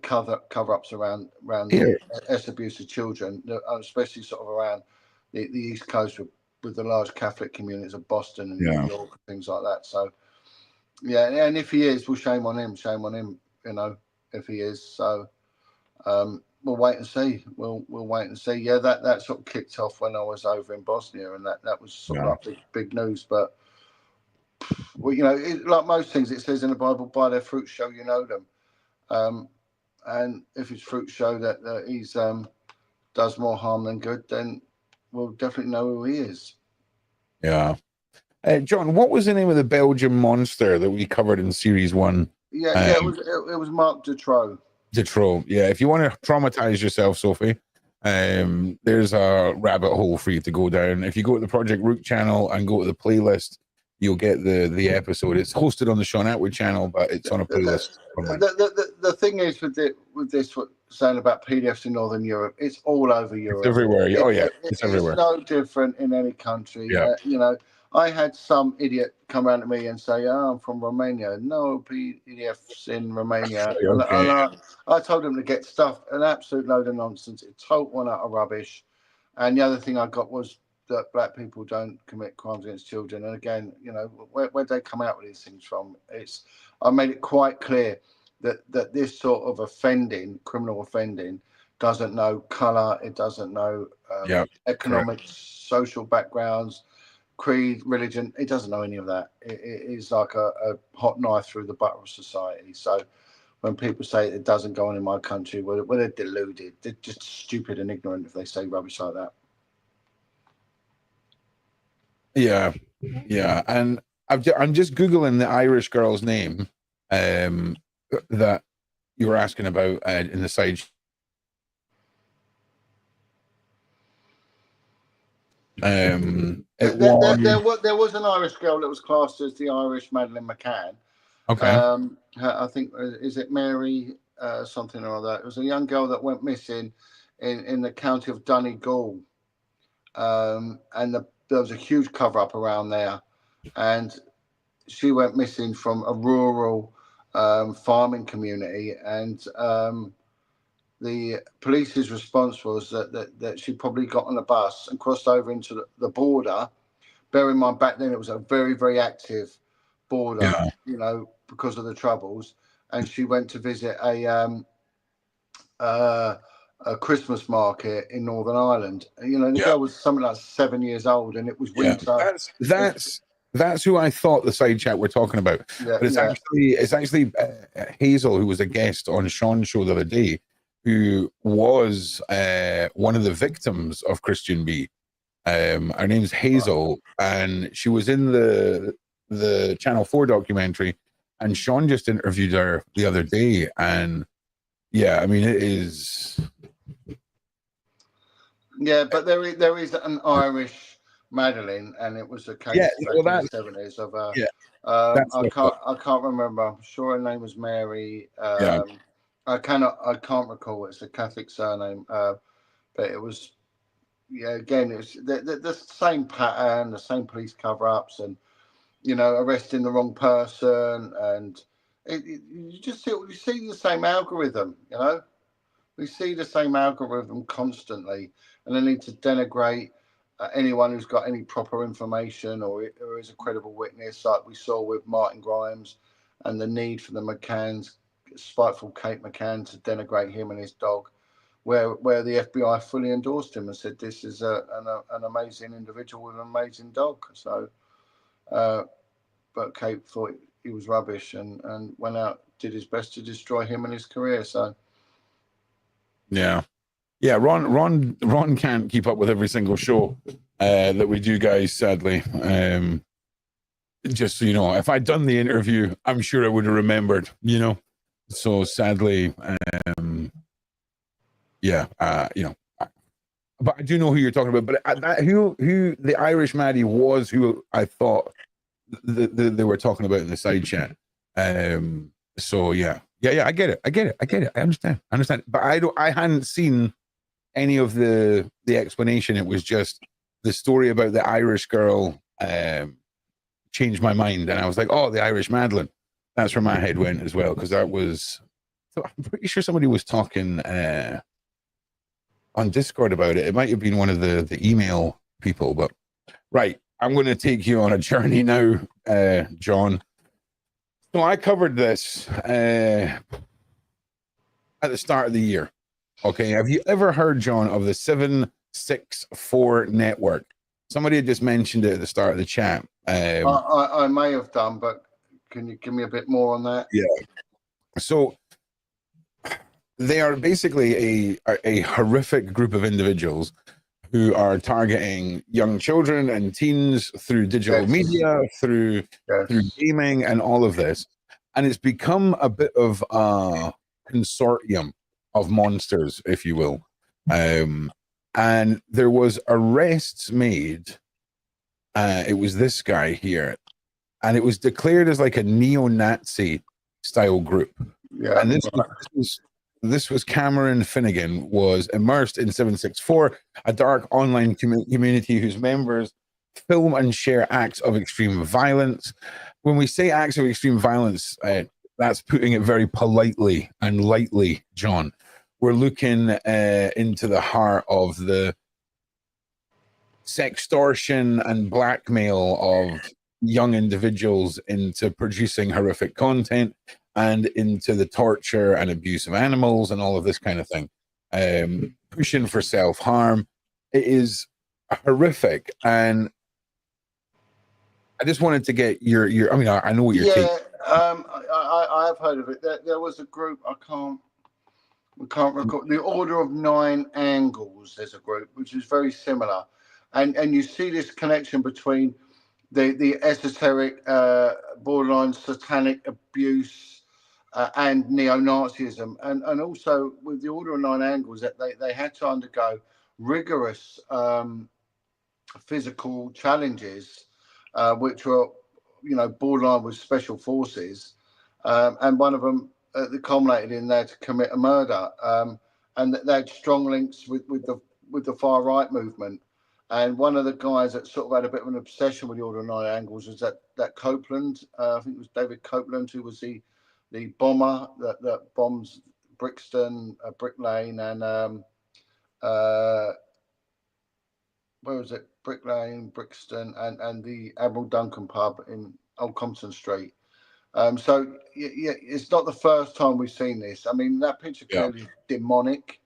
cover-ups around the abuse of children, especially sort of around the East Coast with the large Catholic communities of Boston and New York and things like that. So and if he is, well, shame on him, if he is. So we'll wait and see. We'll wait and see. Yeah, that sort of kicked off when I was over in Bosnia, and that was sort of like big news. But well, like most things, it says in the Bible, by their fruits shall you know them. And if his fruits show that he's does more harm than good, then we'll definitely know who he is. Yeah. John, what was the name of the Belgian monster that we covered in series 1? It was Marc Dutroux. Dutroux. Yeah, if you want to traumatize yourself, Sophie, there's a rabbit hole for you to go down. If you go to the ProjectROOQ channel and go to the playlist, you'll get the episode. It's hosted on the Sean Atwood channel, but it's on a playlist. The thing is with this what saying about PDFs in Northern Europe, it's all over Europe. It's everywhere. It's everywhere. It's no different in any country. Yeah. I had some idiot come around to me and say, I'm from Romania. No PDFs in Romania. Okay. And I told him to get stuffed. An absolute load of nonsense. It told one out of rubbish. And the other thing I got was that black people don't commit crimes against children. And again, where'd they come out with these things from? I made it quite clear that this sort of criminal offending, doesn't know colour, it doesn't know economic, social backgrounds, creed, religion. It doesn't know any of that. It is like a hot knife through the butter of society. So when people say it doesn't go on in my country, well, they're deluded. They're just stupid and ignorant if they say rubbish like that. Yeah. And I'm just Googling the Irish girl's name that you were asking about in the side. There was an Irish girl that was classed as the Irish Madeleine McCann. Okay. I think, is it Mary something or other? It was a young girl that went missing in the county of Donegal. And there was a huge cover-up around there. And she went missing from a rural farming community, and the police's response was that she probably got on a bus and crossed over into the border. Bear in mind, back then it was a very, very active border, Yeah. you know, because of the troubles. And she went to visit a Christmas market in Northern Ireland. You know, the Yeah. girl was something like 7 years old, and it was Yeah. winter. That's who I thought the side chat we're talking about. Yeah, But it's actually Hazel, who was a guest on Sean's show the other day, who was one of the victims of Christian B. Her name's Hazel, and she was in the Channel 4 documentary, and Sean just interviewed her the other day, and yeah, I mean, it is. Yeah, but there is an Irish Madeleine, and it was a case back in the 70s of yeah. I can't remember. I'm sure her name was Mary. Yeah. I can't recall. It's a Catholic surname, but it was, yeah. Again, it's the same pattern, the same police cover-ups, and you know, arresting the wrong person, and you just see the same algorithm. You know, we see the same algorithm constantly, and they need to denigrate anyone who's got any proper information or is a credible witness, like we saw with Martin Grimes, and the need for the McCanns, spiteful Kate McCann, to denigrate him and his dog, where the FBI fully endorsed him and said this is an amazing individual with an amazing dog. So, but Kate thought he was rubbish and went out, did his best to destroy him and his career. So. Yeah. Ron can't keep up with every single show that we do, guys, sadly. Just so you know, if I'd done the interview, I'm sure I would have remembered, you know. So sadly, yeah, you know, but I do know who you're talking about. But who the Irish Maddie was, who I thought they were talking about in the side chat. So yeah, I get it. I understand. But I hadn't seen any of the explanation. It was just the story about the Irish girl changed my mind, and I was like, oh, the Irish Madeleine. That's where my head went as well, because that was. So I'm pretty sure somebody was talking on Discord about it. It might have been one of the email people, but right. I'm going to take you on a journey now, John. So I covered this at the start of the year. Okay. Have you ever heard, John, of the 764 network? Somebody had just mentioned it at the start of the chat. I may have done, but can you give me a bit more on that? Yeah. So they are basically a horrific group of individuals who are targeting young children and teens through digital media, through gaming, and all of this. And it's become a bit of a consortium of monsters, if you will. And there was arrests made. It was this guy here, and it was declared as like a neo-Nazi style group. Yeah, and this was Cameron Finnegan, was immersed in 764, a dark online community whose members film and share acts of extreme violence. When we say acts of extreme violence, that's putting it very politely and lightly, John. We're looking into the heart of the sextortion and blackmail of young individuals into producing horrific content, and into the torture and abuse of animals and all of this kind of thing, pushing for self-harm. It is horrific, and I just wanted to get your I mean, I know what you're taking. I have heard of it. There was a group, I can't recall, the Order of Nine Angles. There's a group which is very similar, and you see this connection between the esoteric, borderline satanic abuse and neo-Nazism, and also with the Order of Nine Angles, that they had to undergo rigorous physical challenges, which were, you know, borderline with special forces, and one of them culminated in there to commit a murder, and they had strong links with the far right movement. And one of the guys that sort of had a bit of an obsession with the Order of Nine Angles was that Copeland, I think it was David Copeland, who was the the bomber that bombs Brixton, Brick Lane, and where was it? Brick Lane, Brixton, and the Admiral Duncan pub in Old Compton Street. So yeah, it's not the first time we've seen this. I mean, that picture clearly demonic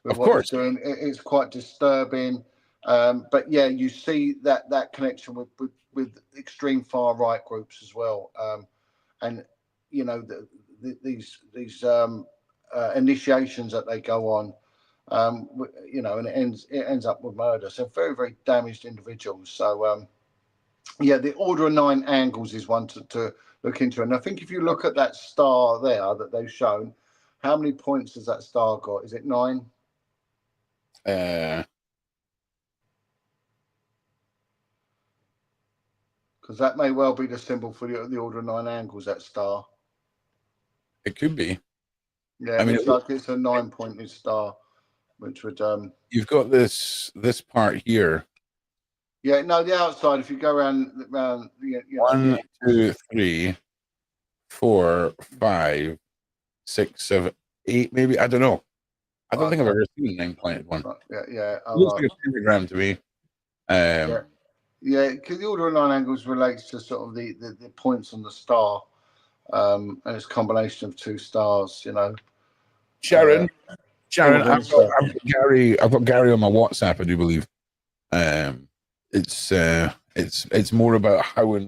with Of what course. he's doing. It's quite disturbing. But yeah, you see that connection with extreme far right groups as well. And you know these initiations that they go on. You know, and it ends up with murder. So very, very damaged individuals. So yeah, the order of 9 angles is one to look into. And I think if you look at that star there that they've shown, how many points has that star got? Is it 9? Because that may well be the symbol for the order of 9 angles, that star. it could be. Yeah, I mean, it's like it's a 9-pointed star, which would you've got this part here. yeah, no, the outside. If you go around, you know, 1, 2, 3, 4, 5, 6, 7, 8, maybe. I don't know. I don't think I've ever seen a 9-pointed one. Yeah. It looks like a pentagram to me. Yeah, because the order of 9 angles relates to sort of the points on the star, and it's a combination of 2 stars. You know, Sharon, I've got Gary. Gary on my WhatsApp, I do believe. It's more about how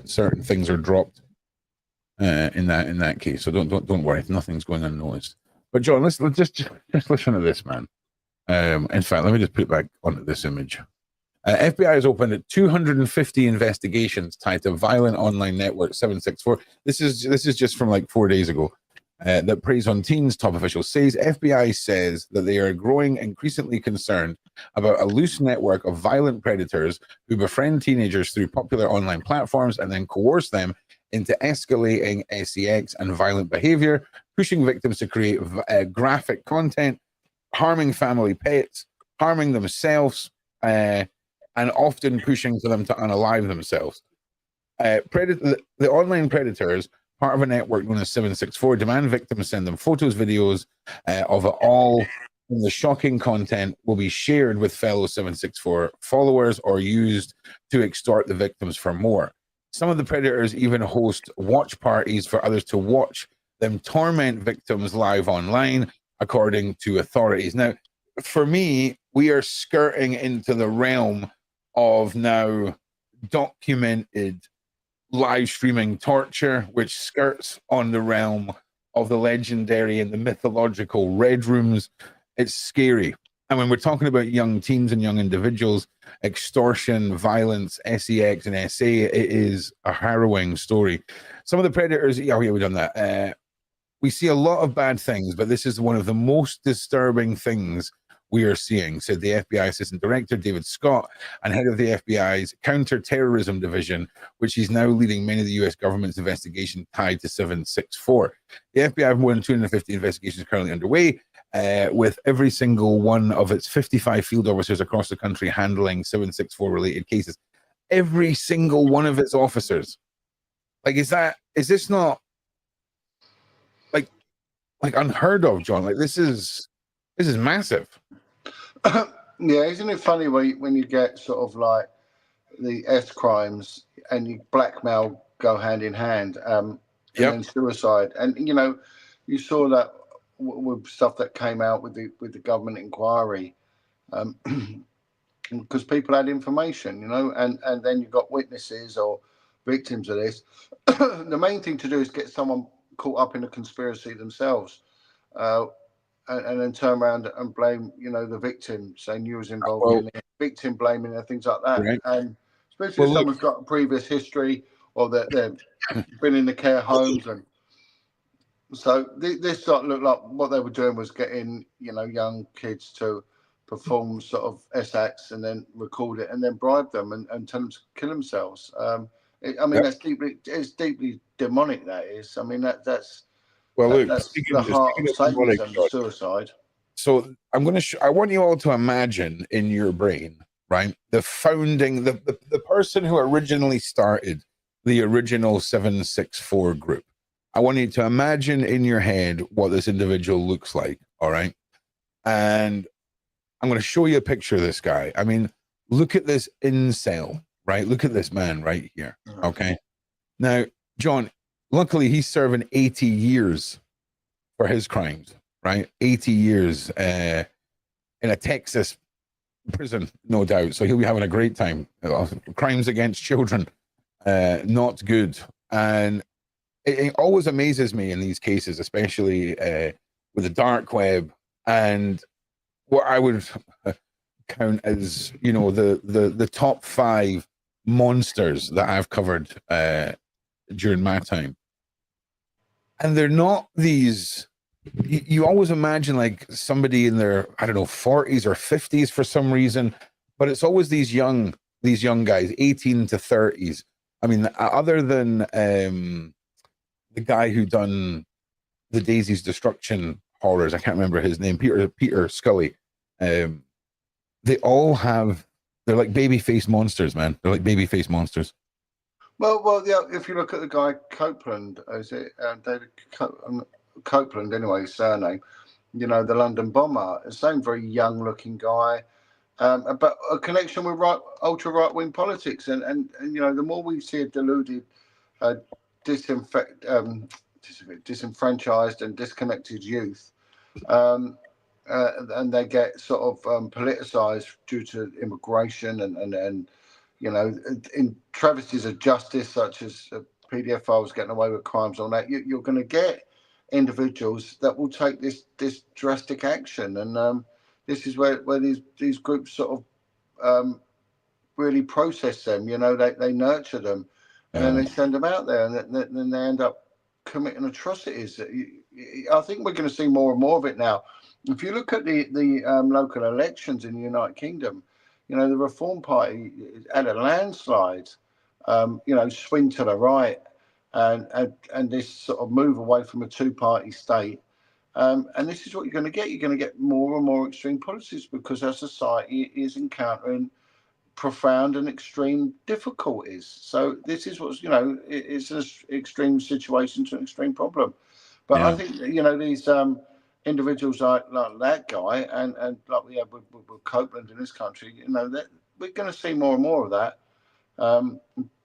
certain things are dropped in that case. So don't worry, nothing's going unnoticed. But John, let's just listen to this, man. In fact, let me just put it back onto this image. FBI has opened 250 investigations tied to violent online network 764. This is just from like 4 days ago. That preys on teens, top official says. FBI says that they are growing increasingly concerned about a loose network of violent predators who befriend teenagers through popular online platforms and then coerce them into escalating sex and violent behavior, pushing victims to create graphic content, harming family pets, harming themselves, and often pushing for them to unalive themselves. The online predators, part of a network known as 764, demand victims send them photos, videos of it all. And the shocking content will be shared with fellow 764 followers or used to extort the victims for more. Some of the predators even host watch parties for others to watch them torment victims live online, according to authorities. Now, for me, we are skirting into the realm of now documented live streaming torture, which skirts on the realm of the legendary and the mythological red rooms. It's scary. And when we're talking about young teens and young individuals, extortion, violence, sex, and SA, it is a harrowing story. Some of the predators, yeah, we've done that. We see a lot of bad things, but this is one of the most disturbing things we are seeing, said the FBI Assistant Director David Scott and head of the FBI's Counterterrorism Division, which is now leading many of the US government's investigation tied to 764. The FBI have more than 250 investigations currently underway, with every single one of its 55 field officers across the country handling 764 related cases. Every single one of its officers. Like, is this not like unheard of, John? Like, this is massive. Yeah, isn't it funny when you get sort of like the S crimes and you blackmail go hand in hand, and then suicide, and you know, you saw that with stuff that came out with the government inquiry, because people had information, you know, and then you got witnesses or victims of this. The main thing to do is get someone caught up in a conspiracy themselves. And then turn around and blame, you know, the victim, saying you was involved in it, victim blaming and things like that. Right. And especially if someone's got a previous history or that they've been in the care homes. And so this sort of looked like what they were doing was getting, you know, young kids to perform sort of acts and then record it and then bribe them and tell them to kill themselves. That's deeply demonic, that is. I mean, that's... Well, look, that's the heart of Satanism, suicide. So I want you all to imagine in your brain, right? The founding, the person who originally started the original 764 group, I want you to imagine in your head what this individual looks like. All right. And I'm going to show you a picture of this guy. I mean, look at this incel, right? Look at this man right here. Okay. Now, John, luckily he's serving 80 years for his crimes, right? 80 years in a Texas prison, no doubt. So he'll be having a great time. Crimes against children, not good. And it always amazes me in these cases, especially with the dark web and what I would count as, you know, the top 5 monsters that I've covered during my time. And they're not these, you always imagine like somebody in their, I don't know, 40s or 50s for some reason, but it's always these young guys, 18 to 30s. I mean, other than the guy who done the Daisy's Destruction horrors, I can't remember his name, Peter Scully. They all have, they're like baby-faced monsters, man. They're like baby-faced monsters. Well, yeah. If you look at the guy Copeland, is it David Copeland? Anyway, his surname. You know, the London bomber. The same very young-looking guy, but a connection with ultra right-wing politics. And you know, the more we see a deluded, disenfranchised and disconnected youth, and they get sort of politicized due to immigration and you know, in travesties of justice such as PDF files getting away with crimes on that, you're going to get individuals that will take this drastic action, and this is where these groups sort of really process them. You know, they nurture them, and then they send them out there, and then they end up committing atrocities. I think we're going to see more and more of it now. If you look at the local elections in the United Kingdom, you know, the Reform Party had a landslide, you know, swing to the right, and this sort of move away from a two-party state. And this is what you're going to get. You're going to get more and more extreme policies because our society is encountering profound and extreme difficulties. So this is what's, you know, it's an extreme situation to an extreme problem. But I think, you know, these individuals like that guy and like we have with Copeland in this country, you know, that we're going to see more and more of that.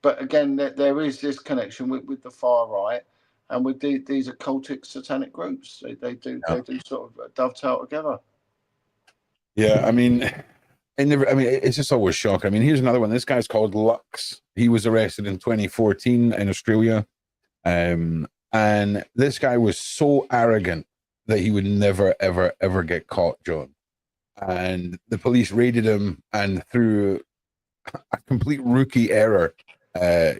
But again, there is this connection with the far right and with these occultic satanic groups. They do sort of dovetail together. Yeah, I mean, it's just always shocking. I mean, here's another one. This guy's called Lux. He was arrested in 2014 in Australia. And this guy was so arrogant that he would never, ever, ever get caught, John. And the police raided him, and through a complete rookie error,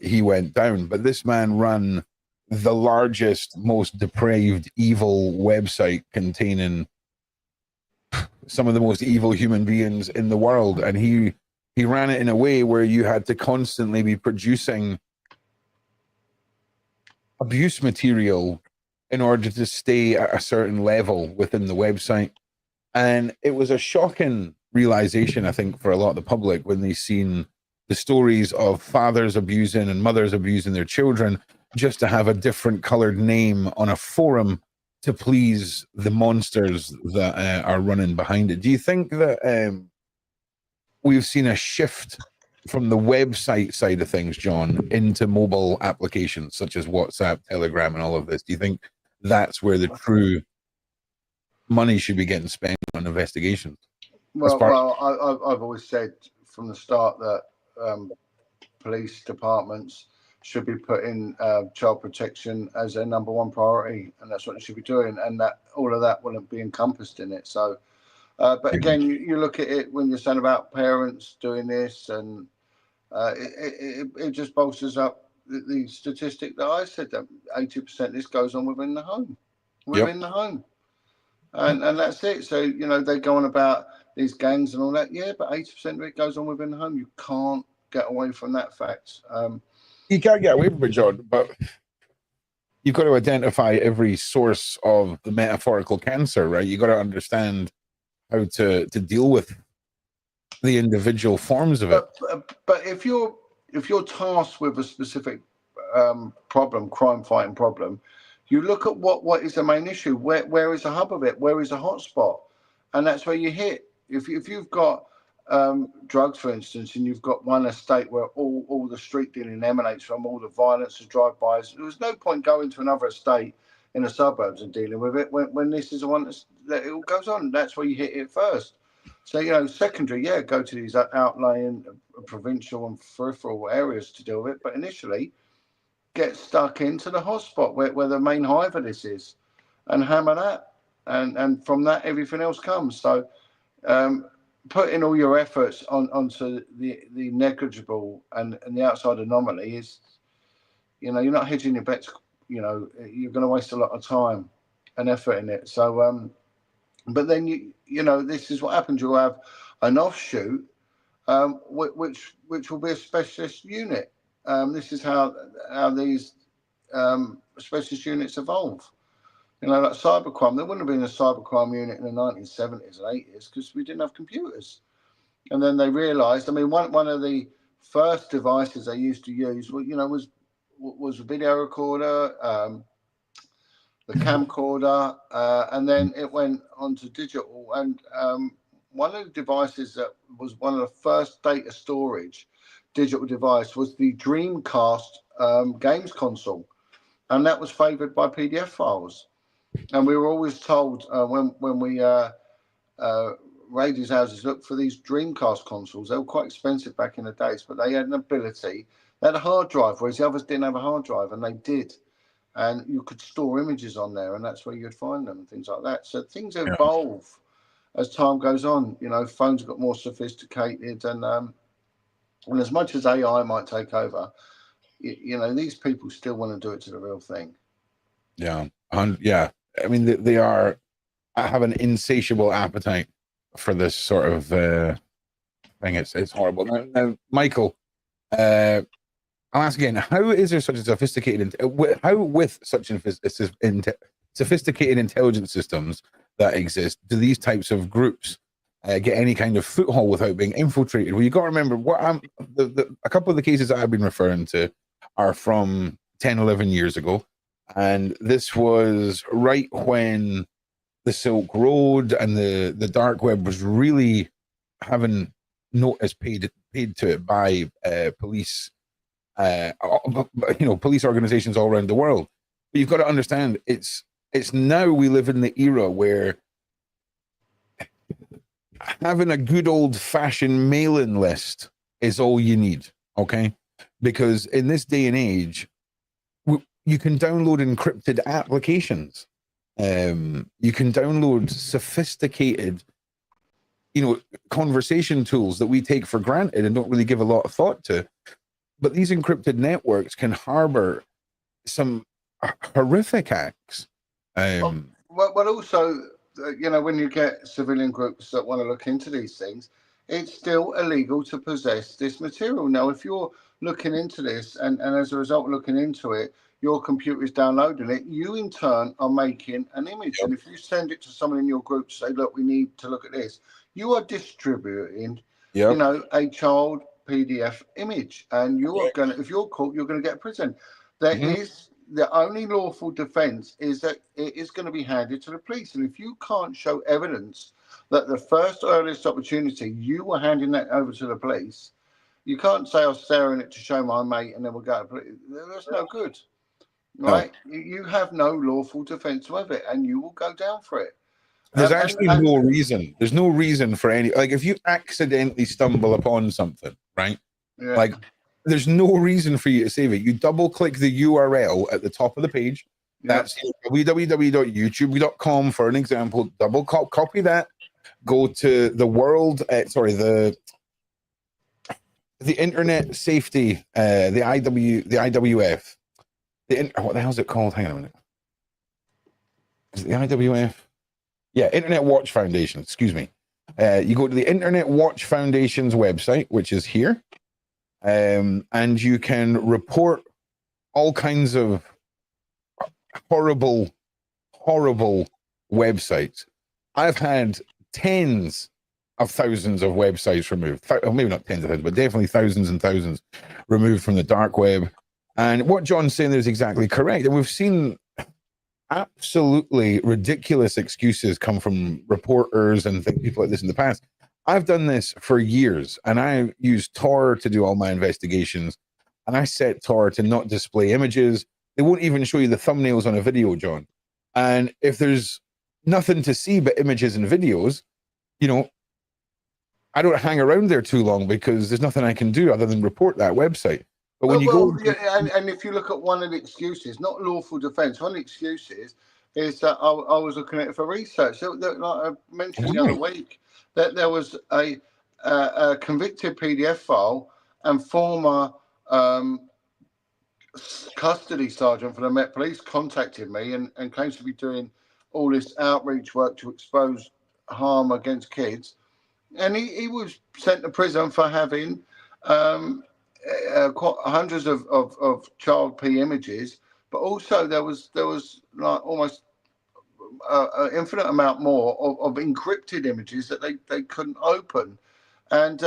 he went down. But this man ran the largest, most depraved, evil website containing some of the most evil human beings in the world, and he ran it in a way where you had to constantly be producing abuse material in order to stay at a certain level within the website. And it was a shocking realization, I think, for a lot of the public when they seen the stories of fathers abusing and mothers abusing their children just to have a different colored name on a forum to please the monsters that are running behind it. Do you think that we've seen a shift from the website side of things, John, into mobile applications such as WhatsApp, Telegram, and all of this? Do you think that's where the true money should be getting spent on investigations? Well, I've always said from the start that police departments should be putting child protection as their number one priority, and that's what they should be doing, and that all of that wouldn't be encompassed in it. So, but again, you look at it when you're saying about parents doing this, and it just bolsters up the statistic that I said that 80% this goes on within the home, the home, and that's it. So you know they go on about these gangs and all that, yeah, but 80% of it goes on within the home. You can't get away from that fact. You can't get away from it, John, but you've got to identify every source of the metaphorical cancer, right? You've got to understand how to deal with the individual forms of it. But if you're tasked with a specific problem, crime fighting problem, You look at what is the main issue. Where is the hub of it? Where is the hotspot? And that's where you hit. If you've got drugs, for instance, and you've got one estate where all the street dealing emanates from, all the violence, the drive-bys, there's no point going to another estate in the suburbs and dealing with it when this is the one that it all goes on. That's where you hit it first. So, you know, secondary, yeah, go to these outlying provincial and peripheral areas to deal with it. But initially, get stuck into the hotspot where the main hive of this is and hammer that. And from that, everything else comes. So putting all your efforts onto the negligible and the outside anomaly is, you know, you're not hedging your bets. You know, you're going to waste a lot of time and effort in it. So, but then you know, this is what happens. You'll have an offshoot, which will be a specialist unit. This is how these specialist units evolve. You know, like cybercrime. There wouldn't have been a cybercrime unit in the 1970s and 80s because we didn't have computers. And then they realised. I mean, one of the first devices they used to use, you know, was a video recorder, the camcorder, and then it went on to digital. And one of the devices that was one of the first data storage digital device was the Dreamcast games console, and that was favoured by PDF files. And we were always told when we raid these houses, look for these Dreamcast consoles. They were quite expensive back in the days, but they had an ability. They had a hard drive, whereas the others didn't have a hard drive, and they did. And you could store images on there, and that's where you'd find them and things like that. So things evolve as time goes on. You know, phones got more sophisticated, and as much as AI might take over, you know, these people still want to do it to the real thing. Yeah, yeah. I mean, they have an insatiable appetite for this sort of thing. It's horrible. Now, Michael, I'll ask again: how is there such a sophisticated? How with such sophisticated intelligence systems that exist, do these types of groups get any kind of foothold without being infiltrated? Well, you got to remember what a couple of the cases that I've been referring to are from 10, 11 years ago. And this was right when the Silk Road and the dark web was really having notice paid to it by police, you know, police organizations all around the world. But you've got to understand, it's now we live in the era where having a good old-fashioned mailing list is all you need, okay? Because in this day and age, you can download encrypted applications. You can download sophisticated, you know, conversation tools that we take for granted and don't really give a lot of thought to. But these encrypted networks can harbor some horrific acts. Well, also, you know, when you get civilian groups that want to look into these things, it's still illegal to possess this material. Now, if you're looking into this and as a result of looking into it, your computer is downloading it, you in turn are making an image. And if you send it to someone in your group to say, look, we need to look at this, you are distributing, you know, a child PDF image. And you are going to, if you're caught, you're going to get a prison. There is the only lawful defense is that it is going to be handed to the police. And if you can't show evidence that the first earliest opportunity you were handing that over to the police, you can't say I was staring it to show my mate and then we'll go to police. That's no good. Right, you have no lawful defense of it, and you will go down for it. There's actually no reason. There's no reason for any. Like, if you accidentally stumble upon something, right? Yeah. Like, there's no reason for you to save it. You double-click the URL at the top of the page. That's www.youtube.com for an example. Double copy that. Go to the world. The Internet Safety, the IWF. What the hell is it called? Hang on a minute. Is it the IWF? Yeah, Internet Watch Foundation. Excuse me. You go to the Internet Watch Foundation's website, which is here, and you can report all kinds of horrible websites. I've had tens of thousands of websites removed. Maybe not tens of thousands, but definitely thousands and thousands removed from the dark web. And what John's saying there is exactly correct. And we've seen absolutely ridiculous excuses come from reporters and people like this in the past. I've done this for years, and I use Tor to do all my investigations, and I set Tor to not display images. They won't even show you the thumbnails on a video, John. And if there's nothing to see but images and videos, you know, I don't hang around there too long because there's nothing I can do other than report that website. But when you go, and if you look at one of the excuses, not lawful defence, one of the excuses is that I was looking at it for research. So, like I mentioned the other week, that there was a convicted PDF file and former custody sergeant for the Met Police contacted me and claims to be doing all this outreach work to expose harm against kids. And he was sent to prison for having hundreds of child P images, but also there was like almost an infinite amount more of encrypted images that they couldn't open. And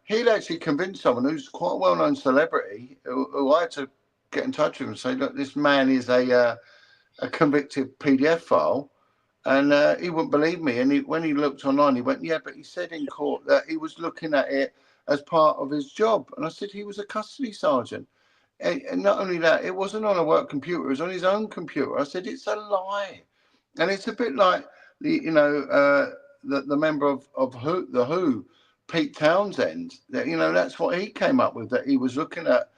he'd actually convinced someone who's quite a well-known celebrity who I had to get in touch with him and say, look, this man is a convicted PDF file. And he wouldn't believe me. And when he looked online, he went, yeah, but he said in court that he was looking at it as part of his job. And I said, he was a custody sergeant. And not only that, it wasn't on a work computer, it was on his own computer. I said, it's a lie. And it's a bit like the member of the Who, Pete Townsend, that, that's what he came up with, that he was looking at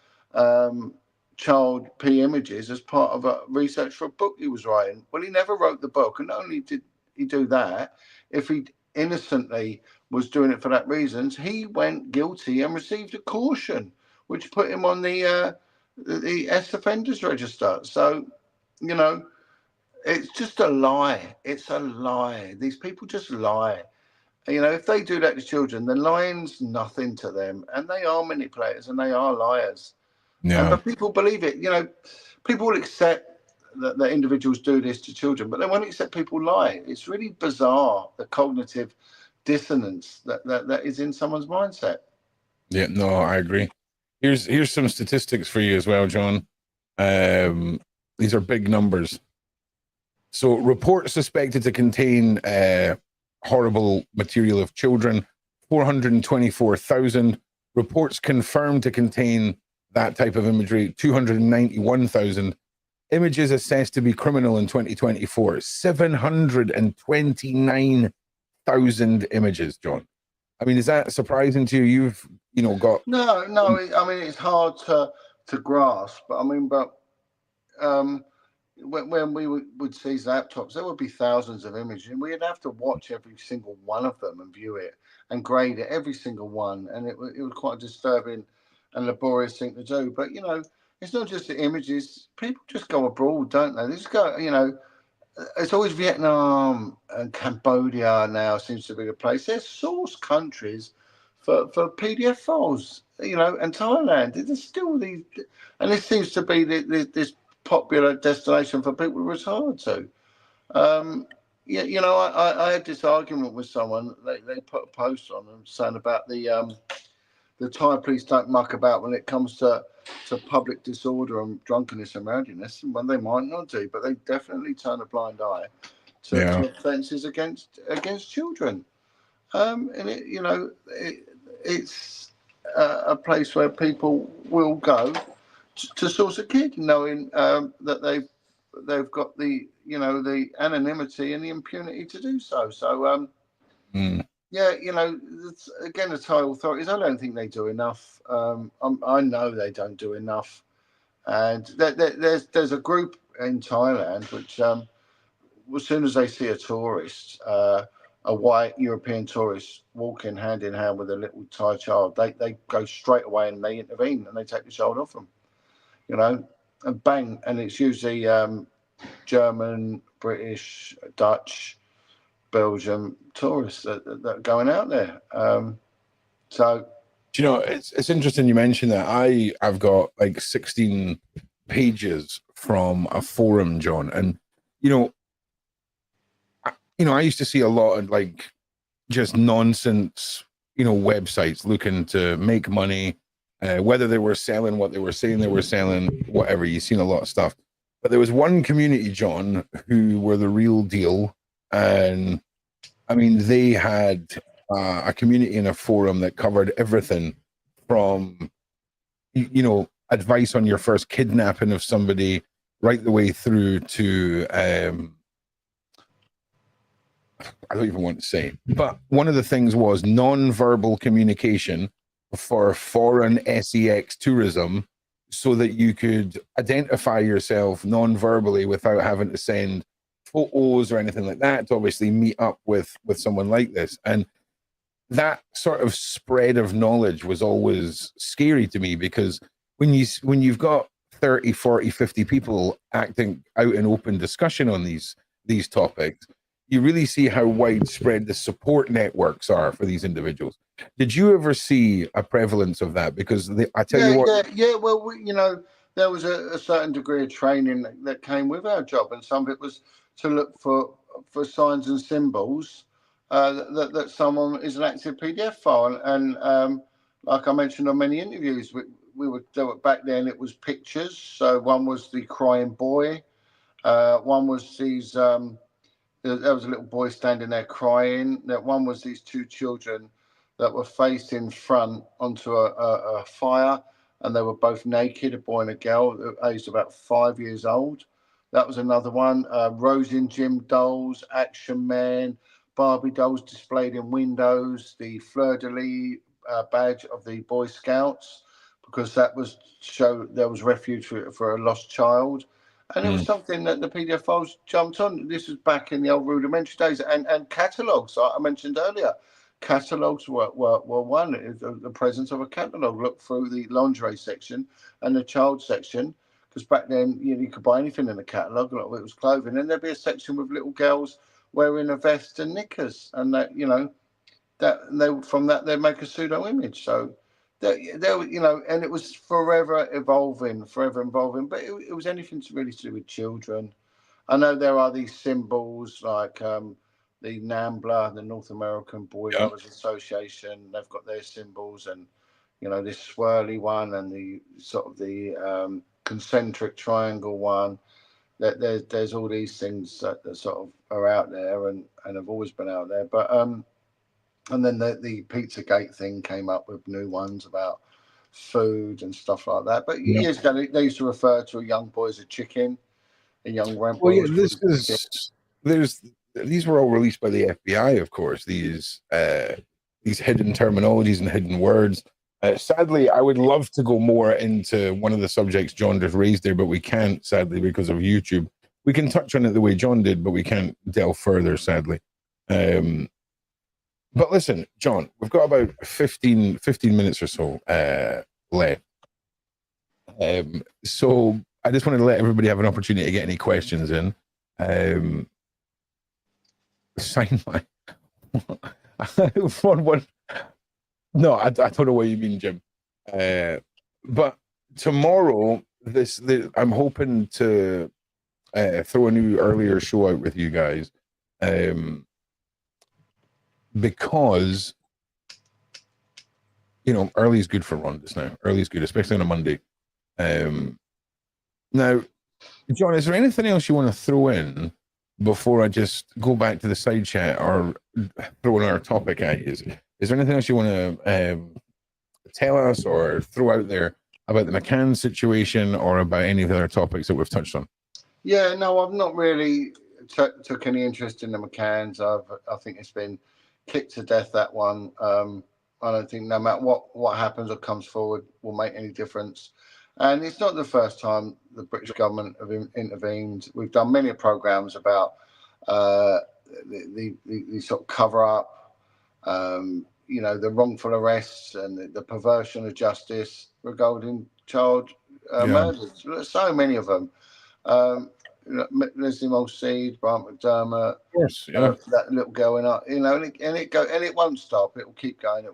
child P images as part of a research for a book he was writing. Well, he never wrote the book, and not only did he do that, if he innocently was doing it for that reason, he went guilty and received a caution, which put him on the S offenders register. So, it's just a lie. It's a lie. These people just lie. If they do that to children, then lying's nothing to them, and they are manipulators and they are liars. yeah. But people believe it. People will accept that individuals do this to children, but they won't accept people lie. It's really bizarre, the cognitive dissonance that is in someone's mindset. Yeah, no, I agree. Here's some statistics for you as well, John. These are big numbers. So reports suspected to contain horrible material of children, 424,000. Reports confirmed to contain that type of imagery, 291,000. Images assessed to be criminal in 2024, 729,000 images, John. I mean, is that surprising to you? You've got... No, I mean, it's hard to grasp, but when we would seize laptops, there would be thousands of images, and we'd have to watch every single one of them and view it and grade it, every single one. And it was quite a disturbing and laborious thing to do. But, it's not just the images. People just go abroad, don't they? They just go, it's always Vietnam and Cambodia now seems to be the place. They're source countries for PDF files, and Thailand. There's still these, and this seems to be this popular destination for people to retire to. I had this argument with someone. They put a post on them saying about the Thai police don't muck about when it comes to public disorder and drunkenness and rowdiness. Well, they might not do, but they definitely turn a blind eye to offences against children. And it's a place where people will go to source a kid, knowing that they've got the anonymity and the impunity to do so. So again, the Thai authorities, I don't think they do enough. I know they don't do enough. And there's a group in Thailand which, as soon as they see a tourist, a white European tourist walking hand in hand with a little Thai child, they go straight away and they intervene and they take the child off them, and bang. And it's usually German, British, Dutch, Belgium tourists that are going out there. So, it's interesting you mentioned that. I've got like 16 pages from a forum, John, and I used to see a lot of like just nonsense, websites looking to make money, whether they were selling what they were saying they were selling, whatever. You've seen a lot of stuff. But there was one community, John, who were the real deal. And I mean, they had a community and a forum that covered everything from, you know, advice on your first kidnapping of somebody right the way through to, I don't even want to say, but one of the things was non-verbal communication for foreign sex tourism, so that you could identify yourself non-verbally without having to send photos or anything like that to obviously meet up with someone like this. And that sort of spread of knowledge was always scary to me, because when you've got 30, 40, 50 people acting out in open discussion on these topics, you really see how widespread the support networks are for these individuals. Did you ever see a prevalence of that? Because I tell you what, yeah. Well, you know, there was a certain degree of training that came with our job, and some of it was to look for signs and symbols that someone is an active PDF file. And like I mentioned on many interviews, we were back then. It was pictures. So one was the crying boy. One was these. There was a little boy standing there crying. That one was these two children that were facing front onto a fire, and they were both naked, a boy and a girl, aged about 5 years old. That was another one. Rose in Jim dolls, Action Man, Barbie dolls displayed in windows, the Fleur de Lis badge of the Boy Scouts, because that was show there was refuge for a lost child. And it was something that the PDF files jumped on. This was back in the old rudimentary days. And catalogues, like I mentioned earlier, catalogues were one. The presence of a catalogue. Look through the lingerie section and the child section, because back then you could buy anything in the catalogue. A lot of it was clothing. And there'd be a section with little girls wearing a vest and knickers. And that, you know, that they from that they'd make a pseudo image. So there, you know, and it was forever evolving. But it was anything really to do with children. I know there are these symbols like the NAMBLA, the North American Boy yeah, Lovers Association. They've got their symbols, and you know, this swirly one and the sort of the concentric triangle one. There's all these things that sort of are out there and have always been out there. But and then the Pizzagate thing came up with new ones about food and stuff like that. But yeah. years ago, they used to refer to a young boy as a chicken, a young ramp Well, boy yeah, was this called a chicken. is there's these were all released by the FBI, of course. These hidden terminologies and hidden words. Sadly, I would love to go more into one of the subjects John just raised there, but we can't, sadly, because of YouTube. We can touch on it the way John did, but we can't delve further, sadly. But listen, John, we've got about 15 minutes or so left. So I just wanted to let everybody have an opportunity to get any questions in. Sign my one. No, I don't know what you mean, Jim. But tomorrow, I'm hoping to throw a new earlier show out with you guys, because you know early is good for Rondas now. Early is good, especially on a Monday. Now, John, is there anything else you want to throw in before I just go back to the side chat or throw in our topic at you? Is there anything else you want to tell us or throw out there about the McCann situation or about any of the other topics that we've touched on? Yeah, no, I've not really took any interest in the McCanns. I think it's been kicked to death, that one. I don't think no matter what happens or comes forward will make any difference. And it's not the first time the British government have intervened. We've done many programs about the sort of cover up, you know, the wrongful arrests and the perversion of justice regarding child murders. So many of them. Leslie Mulseed, Brian McDermott, Of course, yeah. that little girl in, you know, and it won't stop. It will keep going,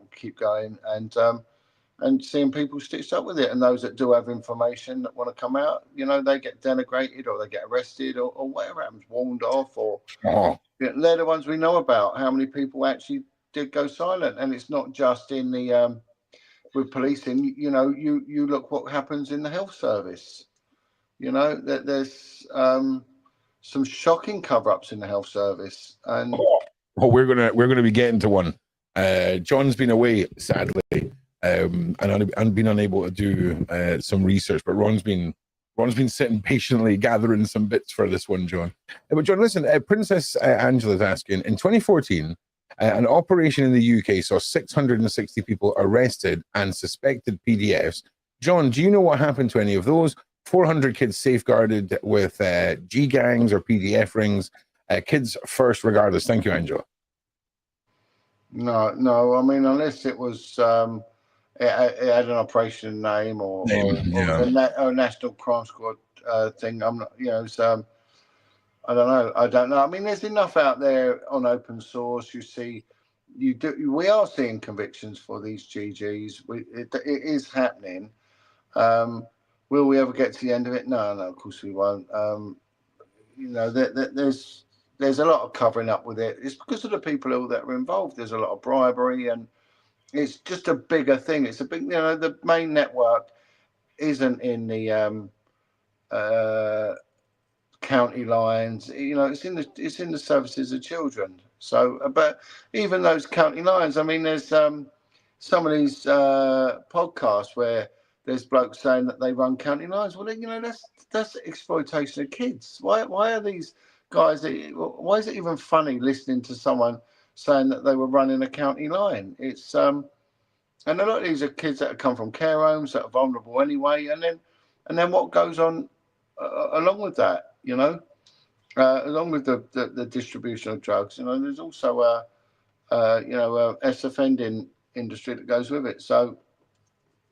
and seeing people stitched up with it, and those that do have information that want to come out, you know, they get denigrated or they get arrested or whatever happens, warned off, or they're the ones we know about. How many people actually did go silent? And it's not just in the with policing. You know, you look what happens in the health service. You know, that there's some shocking cover-ups in the health service, and Oh, we're gonna be getting to one. John's been away, sadly, and I've been unable to do some research. But Ron's been sitting patiently gathering some bits for this one, John. But John, listen, Princess Angela's asking, in 2014, an operation in the UK saw 660 people arrested and suspected PDFs. John, do you know what happened to any of those? 400 kids safeguarded with G gangs or PDF rings. Kids first, regardless. Thank you, Angela. No. I mean, unless it was it had an operation name or a National Crime Squad thing. I'm not, you know. So I don't know. I mean, there's enough out there on open source. You see, we are seeing convictions for these GGs. It is happening. Will we ever get to the end of it? No, of course we won't. You know, there's a lot of covering up with it. It's because of the people that are involved. There's a lot of bribery, and it's just a bigger thing. It's a big, you know, the main network isn't in the county lines. You know, it's in the services of children. So, but even those county lines, I mean, there's some of these podcasts where there's blokes saying that they run county lines. Well, you know, that's exploitation of kids. Why are these guys? Why is it even funny listening to someone saying that they were running a county line? It's and a lot of these are kids that have come from care homes that are vulnerable anyway, and then what goes on along with that, you know, along with the distribution of drugs, you know, there's also a ex-offending industry that goes with it. So,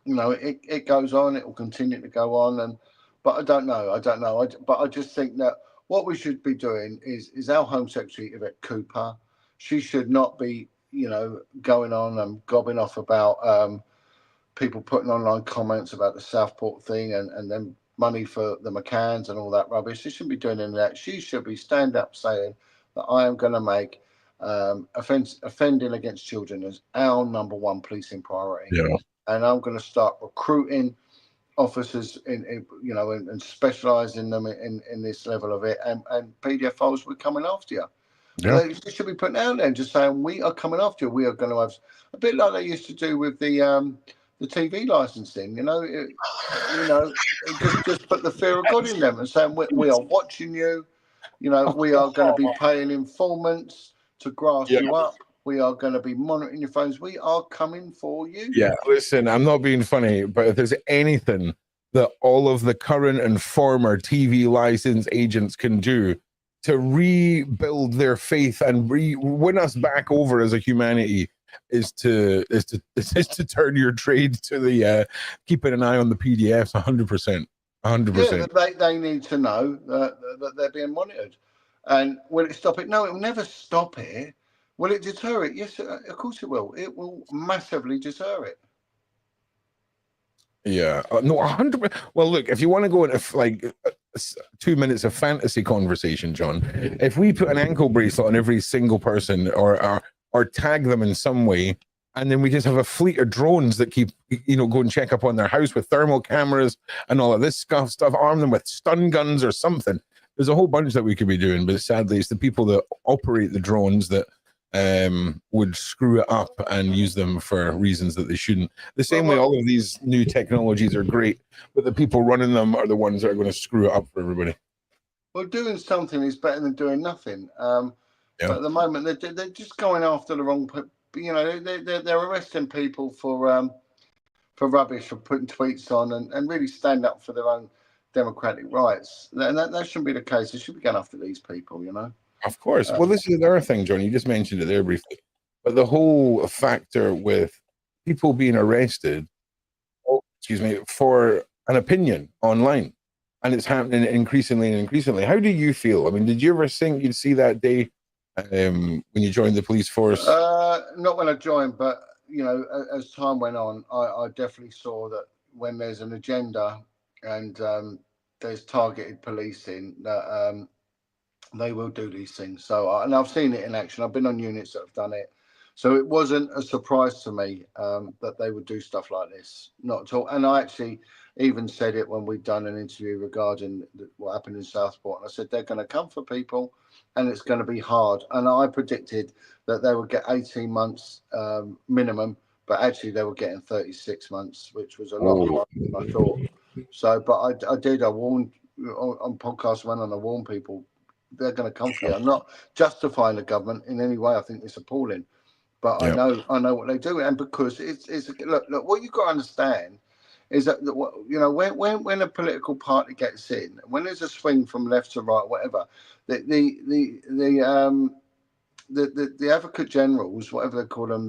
you know, it goes on, it will continue to go on, but I don't know. But I just think that what we should be doing is our Home Secretary, Yvette Cooper, she should not be, you know, going on and gobbing off about people putting online comments about the Southport thing and then money for the McCanns and all that rubbish. She shouldn't be doing any of that. She should be stand up saying that I am going to make offending against children as our number one policing priority. Yeah. And I'm going to start recruiting officers in you know, and specialising them in this level of it. And PDF files, we're coming after you. Yeah. They should be putting out there and just saying, we are coming after you. We are going to have a bit like they used to do with the TV licensing. You know, just put the fear of God in them and saying, we are watching you. You know, we are going to be paying informants to grass you up. We are going to be monitoring your phones. We are coming for you. Yeah, listen, I'm not being funny, but if there's anything that all of the current and former TV license agents can do to rebuild their faith and win us back over as a humanity is to turn your trade to the keeping an eye on the PDFs 100%. 100%. Yeah, they need to know that they're being monitored. And will it stop it? No, it will never stop it. Will it deter it? Yes, of course it will. It will massively deter it. Yeah, no, 100%. Well, look, if you want to go into like 2 minutes of fantasy conversation, John, if we put an ankle bracelet on every single person or tag them in some way, and then we just have a fleet of drones that keep, you know, go and check up on their house with thermal cameras and all of this stuff, arm them with stun guns or something. There's a whole bunch that we could be doing, but sadly, it's the people that operate the drones that would screw it up and use them for reasons that they shouldn't. The same way all of these new technologies are great, but the people running them are the ones that are going to screw it up for everybody. Well, doing something is better than doing nothing. But at the moment, they're just going after the wrong. You know, they're arresting people for rubbish, for putting tweets on, and really stand up for their own democratic rights. And that shouldn't be the case. They should be going after these people, you know. Of course. Well, this is another thing, John. You just mentioned it there briefly, but the whole factor with people being arrested, for an opinion online, and it's happening increasingly and increasingly. How do you feel? I mean, did you ever think you'd see that day when you joined the police force? Not when I joined, but you know, as time went on, I definitely saw that when there's an agenda and there's targeted policing, that they will do these things. So, and I've seen it in action. I've been on units that have done it. So it wasn't a surprise to me that they would do stuff like this, not at all. And I actually even said it when we'd done an interview regarding what happened in Southport. And I said, they're going to come for people and it's going to be hard. And I predicted that they would get 18 months minimum, but actually they were getting 36 months, which was a lot higher than I thought. So, but I warned on podcasts, went on, I warned people, they're going to come for you. I'm not justifying the government in any way. I think it's appalling. But I know what they do, and because it's look, what you've got to understand is that you know, when a political party gets in, when there's a swing from left to right, whatever, the advocate generals, whatever they call them,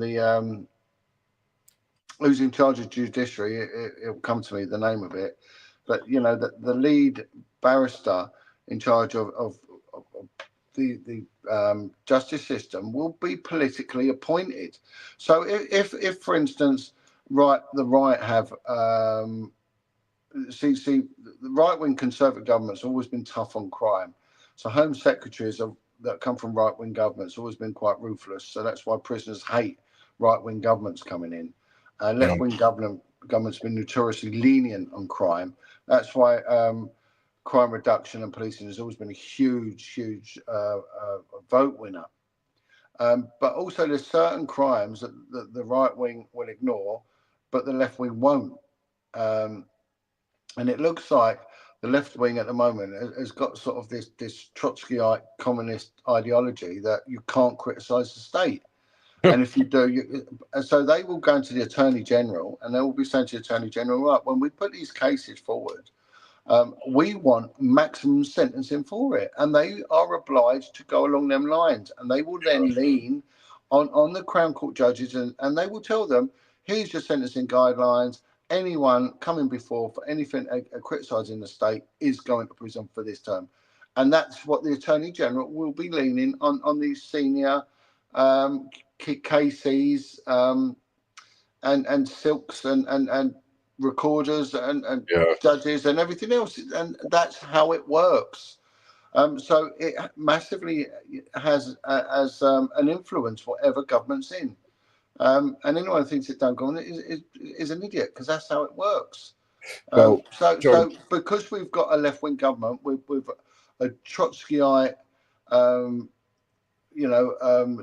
who's in charge of judiciary, it'll come to me the name of it, but you know, the lead barrister in charge of the justice system will be politically appointed. So if for instance, the right have see the right-wing conservative government's always been tough on crime. So Home Secretaries that come from right-wing governments always been quite ruthless. So that's why prisoners hate right-wing governments coming in. Left-wing government's been notoriously lenient on crime. That's why crime reduction and policing has always been a huge vote winner. But also there's certain crimes that the right wing will ignore, but the left wing won't. And it looks like the left wing at the moment has got sort of this Trotskyite communist ideology that you can't criticize the state. And if you do, so they will go into the Attorney General and they will be saying to the Attorney General, right, when we put these cases forward, we want maximum sentencing for it, and they are obliged to go along them lines, and they will then lean on the Crown Court judges, and they will tell them, here's your sentencing guidelines. Anyone coming before for anything criticising the state is going to prison for this term, and that's what the Attorney General will be leaning on these senior cases and silks and recorders and judges and everything else, and that's how it works. So it massively has an influence whatever government's in, and anyone who thinks it don't go on is an idiot, because that's how it works. So because we've got a left-wing government with a Trotskyite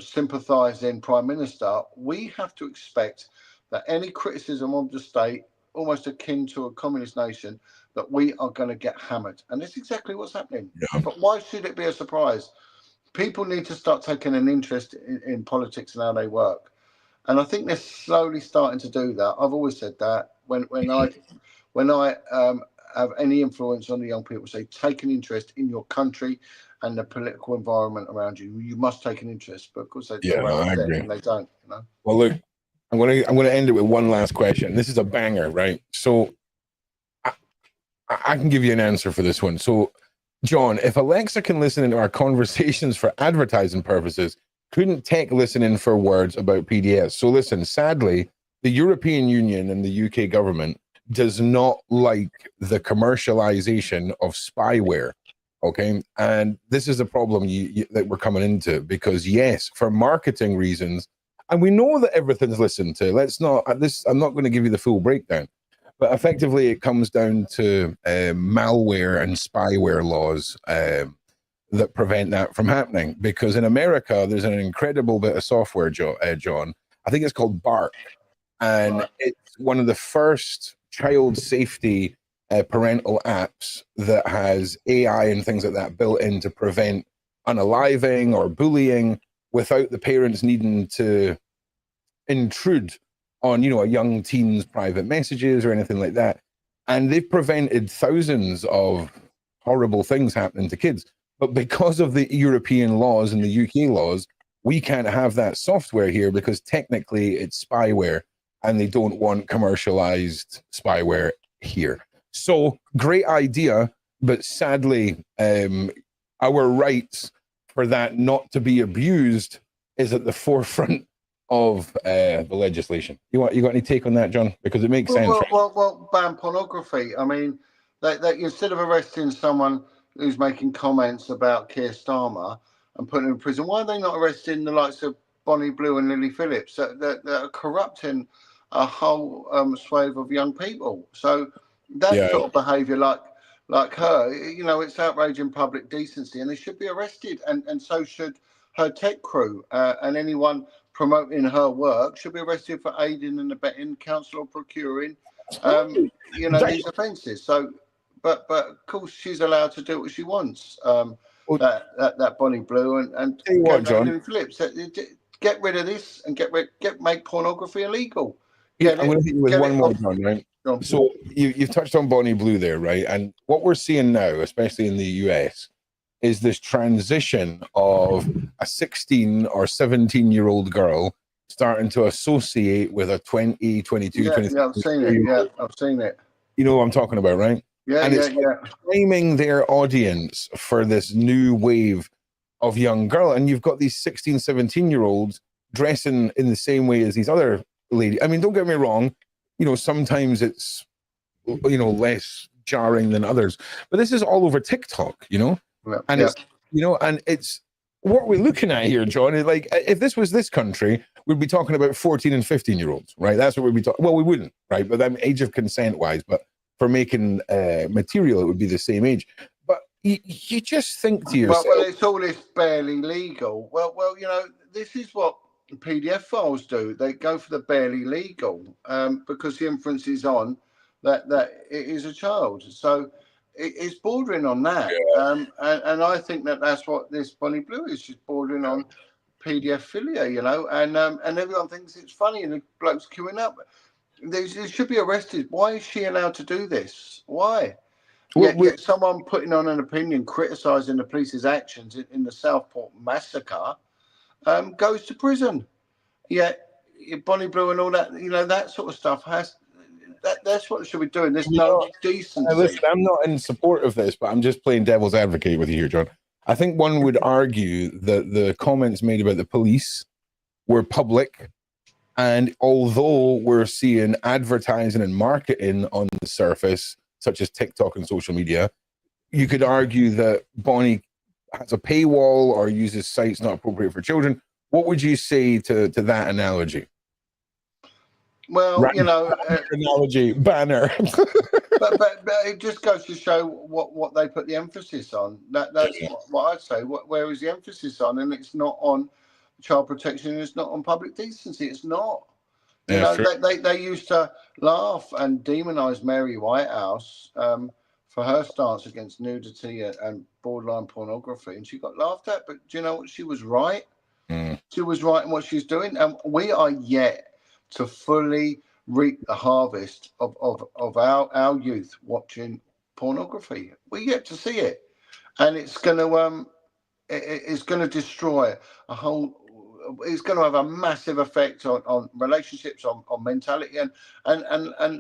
sympathising prime minister, we have to expect that any criticism of the state, almost akin to a communist nation, that we are going to get hammered. And that's exactly what's happening. But why should it be a surprise? People need to start taking an interest in politics and how they work. And I think they're slowly starting to do that. I've always said that when I have any influence on the young people, say, take an interest in your country and the political environment around you. You must take an interest, but of course I agree. And they don't, you know. Well, look, I'm gonna end it with one last question. This is a banger, right? So I can give you an answer for this one. So, John, if Alexa can listen into our conversations for advertising purposes, couldn't tech listen in for words about PDS? So listen, sadly, the European Union and the UK government does not like the commercialization of spyware. Okay, and this is a problem that we're coming into, because yes, for marketing reasons, and we know that everything's listened to. I'm not going to give you the full breakdown, but effectively it comes down to malware and spyware laws that prevent that from happening. Because in America, there's an incredible bit of software, John. I think it's called BARC, and it's one of the first child safety parental apps that has AI and things like that built in to prevent unaliving or bullying without the parents needing to intrude on, a young teen's private messages or anything like that. And they've prevented thousands of horrible things happening to kids. But because of the European laws and the UK laws, we can't have that software here because technically it's spyware, and they don't want commercialized spyware here. So great idea, but sadly, our rights for that not to be abused is at the forefront of the legislation. You got any take on that, John? Because it makes sense. Well, ban pornography. I mean, that instead of arresting someone who's making comments about Keir Starmer and putting him in prison, why are they not arresting the likes of Bonnie Blue and Lily Phillips that are corrupting a whole swathe of young people. So that sort of behaviour, like her, you know, it's outraging public decency, and they should be arrested, and so should her tech crew, and anyone promoting her work should be arrested for aiding and abetting, counsel or procuring, you know, these offences. So, but of course she's allowed to do what she wants. That Bonnie Blue and Lily Phillips. Get rid of this and make pornography illegal. I'm going to hit you with one more, John, right? So you've touched on Bonnie Blue there, right? And what we're seeing now, especially in the US, is this transition of a 16 or 17-year-old girl starting to associate with a 20, 22, 23. Yeah, I've seen it. Yeah, I've seen it. You know what I'm talking about, right? Yeah, and it's claiming their audience for this new wave of young girl. And you've got these 16, 17-year-olds dressing in the same way as these other ladies. I mean, don't get me wrong. You know, sometimes it's, you know, less jarring than others. But this is all over TikTok, you know? And it's, you know, and it's what we're looking at here, John, is like, if this was this country, we'd be talking about 14 and 15-year-olds, right? That's what we'd be talking. Well, we wouldn't, right? But then age of consent wise, but for making material, it would be the same age. But you just think to yourself, well, it's all this barely legal. Well, you know, this is what PDF files do. They go for the barely legal because the inference is on that it is a child. So it's bordering on that. And I think that's what this Bonnie Blue is. She's bordering on paedophilia, you know, and everyone thinks it's funny and the bloke's queuing up. They should be arrested. Why is she allowed to do this? Why? Yet someone putting on an opinion criticising the police's actions in the Southport massacre goes to prison. Yet Bonnie Blue and all that, you know, that sort of stuff that's what should be doing. There's no decency. Listen, I'm not in support of this, but I'm just playing devil's advocate with you here, John. I think one would argue that the comments made about the police were public. And although we're seeing advertising and marketing on the surface, such as TikTok and social media, you could argue that Bonnie has a paywall or uses sites not appropriate for children. What would you say to that analogy? Well, you know, analogy banner. but it just goes to show what they put the emphasis on. That's what I'd say. Where is the emphasis on? And it's not on child protection. It's not on public decency. It's not. You know, they used to laugh and demonize Mary Whitehouse for her stance against nudity and borderline pornography, and she got laughed at. But do you know what? She was right. She was right in what she's doing, and we are yet to fully reap the harvest of our youth watching pornography. We're yet to see it, and it's going to destroy a whole. It's going to have a massive effect on relationships, on mentality, and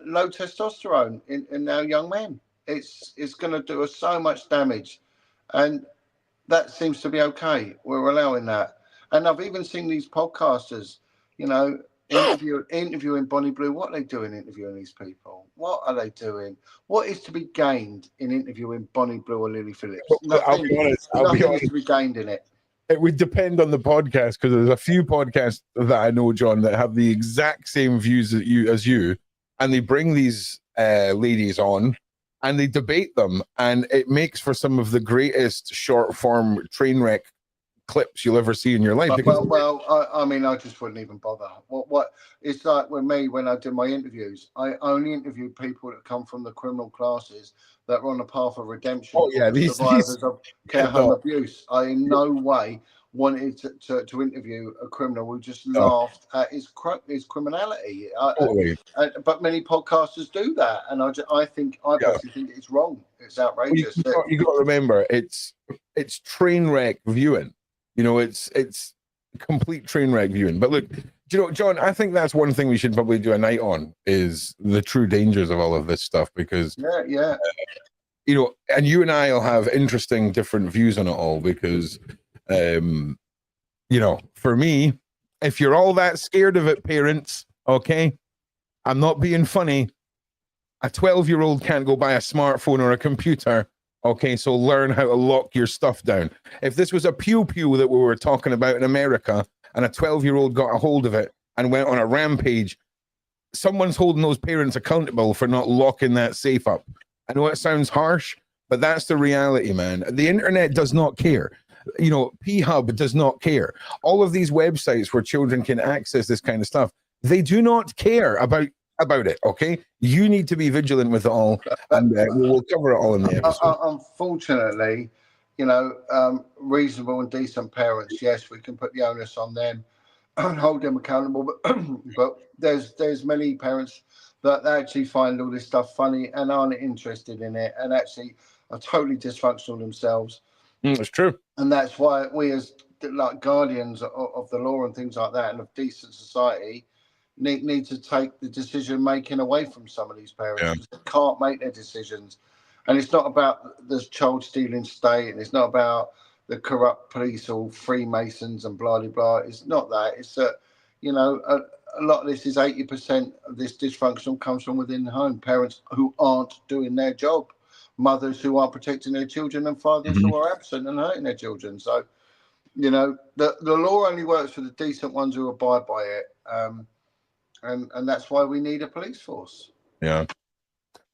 low testosterone in our young men. It's going to do us so much damage, and that seems to be okay. We're allowing that, and I've even seen these podcasters, you know, interviewing Bonnie Blue. What are they doing interviewing these people? What are they doing? What is to be gained in interviewing Bonnie Blue or Lily Phillips? I'll be honest. Nothing is to be gained in it. It would depend on the podcast, because there's a few podcasts that I know, John, that have the exact same views as you, and they bring these ladies on and they debate them, and it makes for some of the greatest short form train wreck clips you'll ever see in your life. I mean, I just wouldn't even bother. What it's like with me when I do my interviews, I only interview people that come from the criminal classes that are on the path of redemption. Oh yeah, these survivors of care home abuse. I in no way wanted to interview a criminal who just laughed at his criminality. But many podcasters do that, and I personally think it's wrong. It's outrageous. You got to remember, it's train wreck viewing. You know, it's complete train wreck viewing. But look, you know, John, I think that's one thing we should probably do a night on, is the true dangers of all of this stuff, because you know, and you and I will have interesting different views on it all, because you know, for me, if you're all that scared of it, parents, okay, I'm not being funny, a 12-year-old can't go buy a smartphone or a computer. Okay, so learn how to lock your stuff down. If this was a pew-pew that we were talking about in America, and a 12-year-old got a hold of it and went on a rampage, someone's holding those parents accountable for not locking that safe up. I know it sounds harsh, but that's the reality, man. The internet does not care. You know, P-Hub does not care. All of these websites where children can access this kind of stuff, they do not care about it, okay? You need to be vigilant with it all, and we'll cover it all in the episode. Unfortunately, you know, reasonable and decent parents, yes, we can put the onus on them and hold them accountable, but there's many parents that actually find all this stuff funny and aren't interested in it, and actually are totally dysfunctional themselves. It's true. And that's why we, as like guardians of the law and things like that, and of decent society, need to take the decision making away from some of these parents. Yeah. They can't make their decisions, and it's not about the child stealing state, and it's not about the corrupt police or Freemasons and blah blah blah. It's not that. It's that, you know, a lot of this is 80% of this dysfunction comes from within the home. Parents who aren't doing their job, mothers who aren't protecting their children, and fathers who are absent and hurting their children. So, you know, the law only works for the decent ones who abide by it. And that's why we need a police force. Yeah.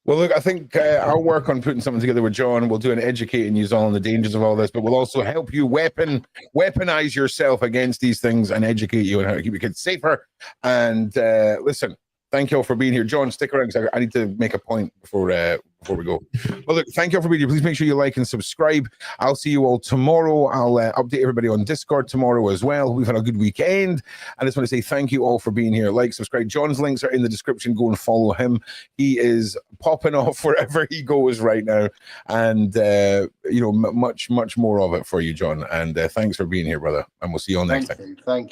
Well, look, I think I'll work on putting something together with John. We'll do an educating you all on the dangers of all this, but we'll also help you weaponize yourself against these things and educate you on how to keep your kids safer. And listen, thank you all for being here. John, stick around because I need to make a point before we go. Well, look, thank you all for being here. Please make sure you like and subscribe. I'll see you all tomorrow. I'll update everybody on Discord tomorrow as well. We've had a good weekend. I just want to say thank you all for being here. Like, subscribe. John's links are in the description. Go and follow him. He is popping off wherever he goes right now. And, you know, much more of it for you, John. And thanks for being here, brother. And we'll see you all next time. Thank you.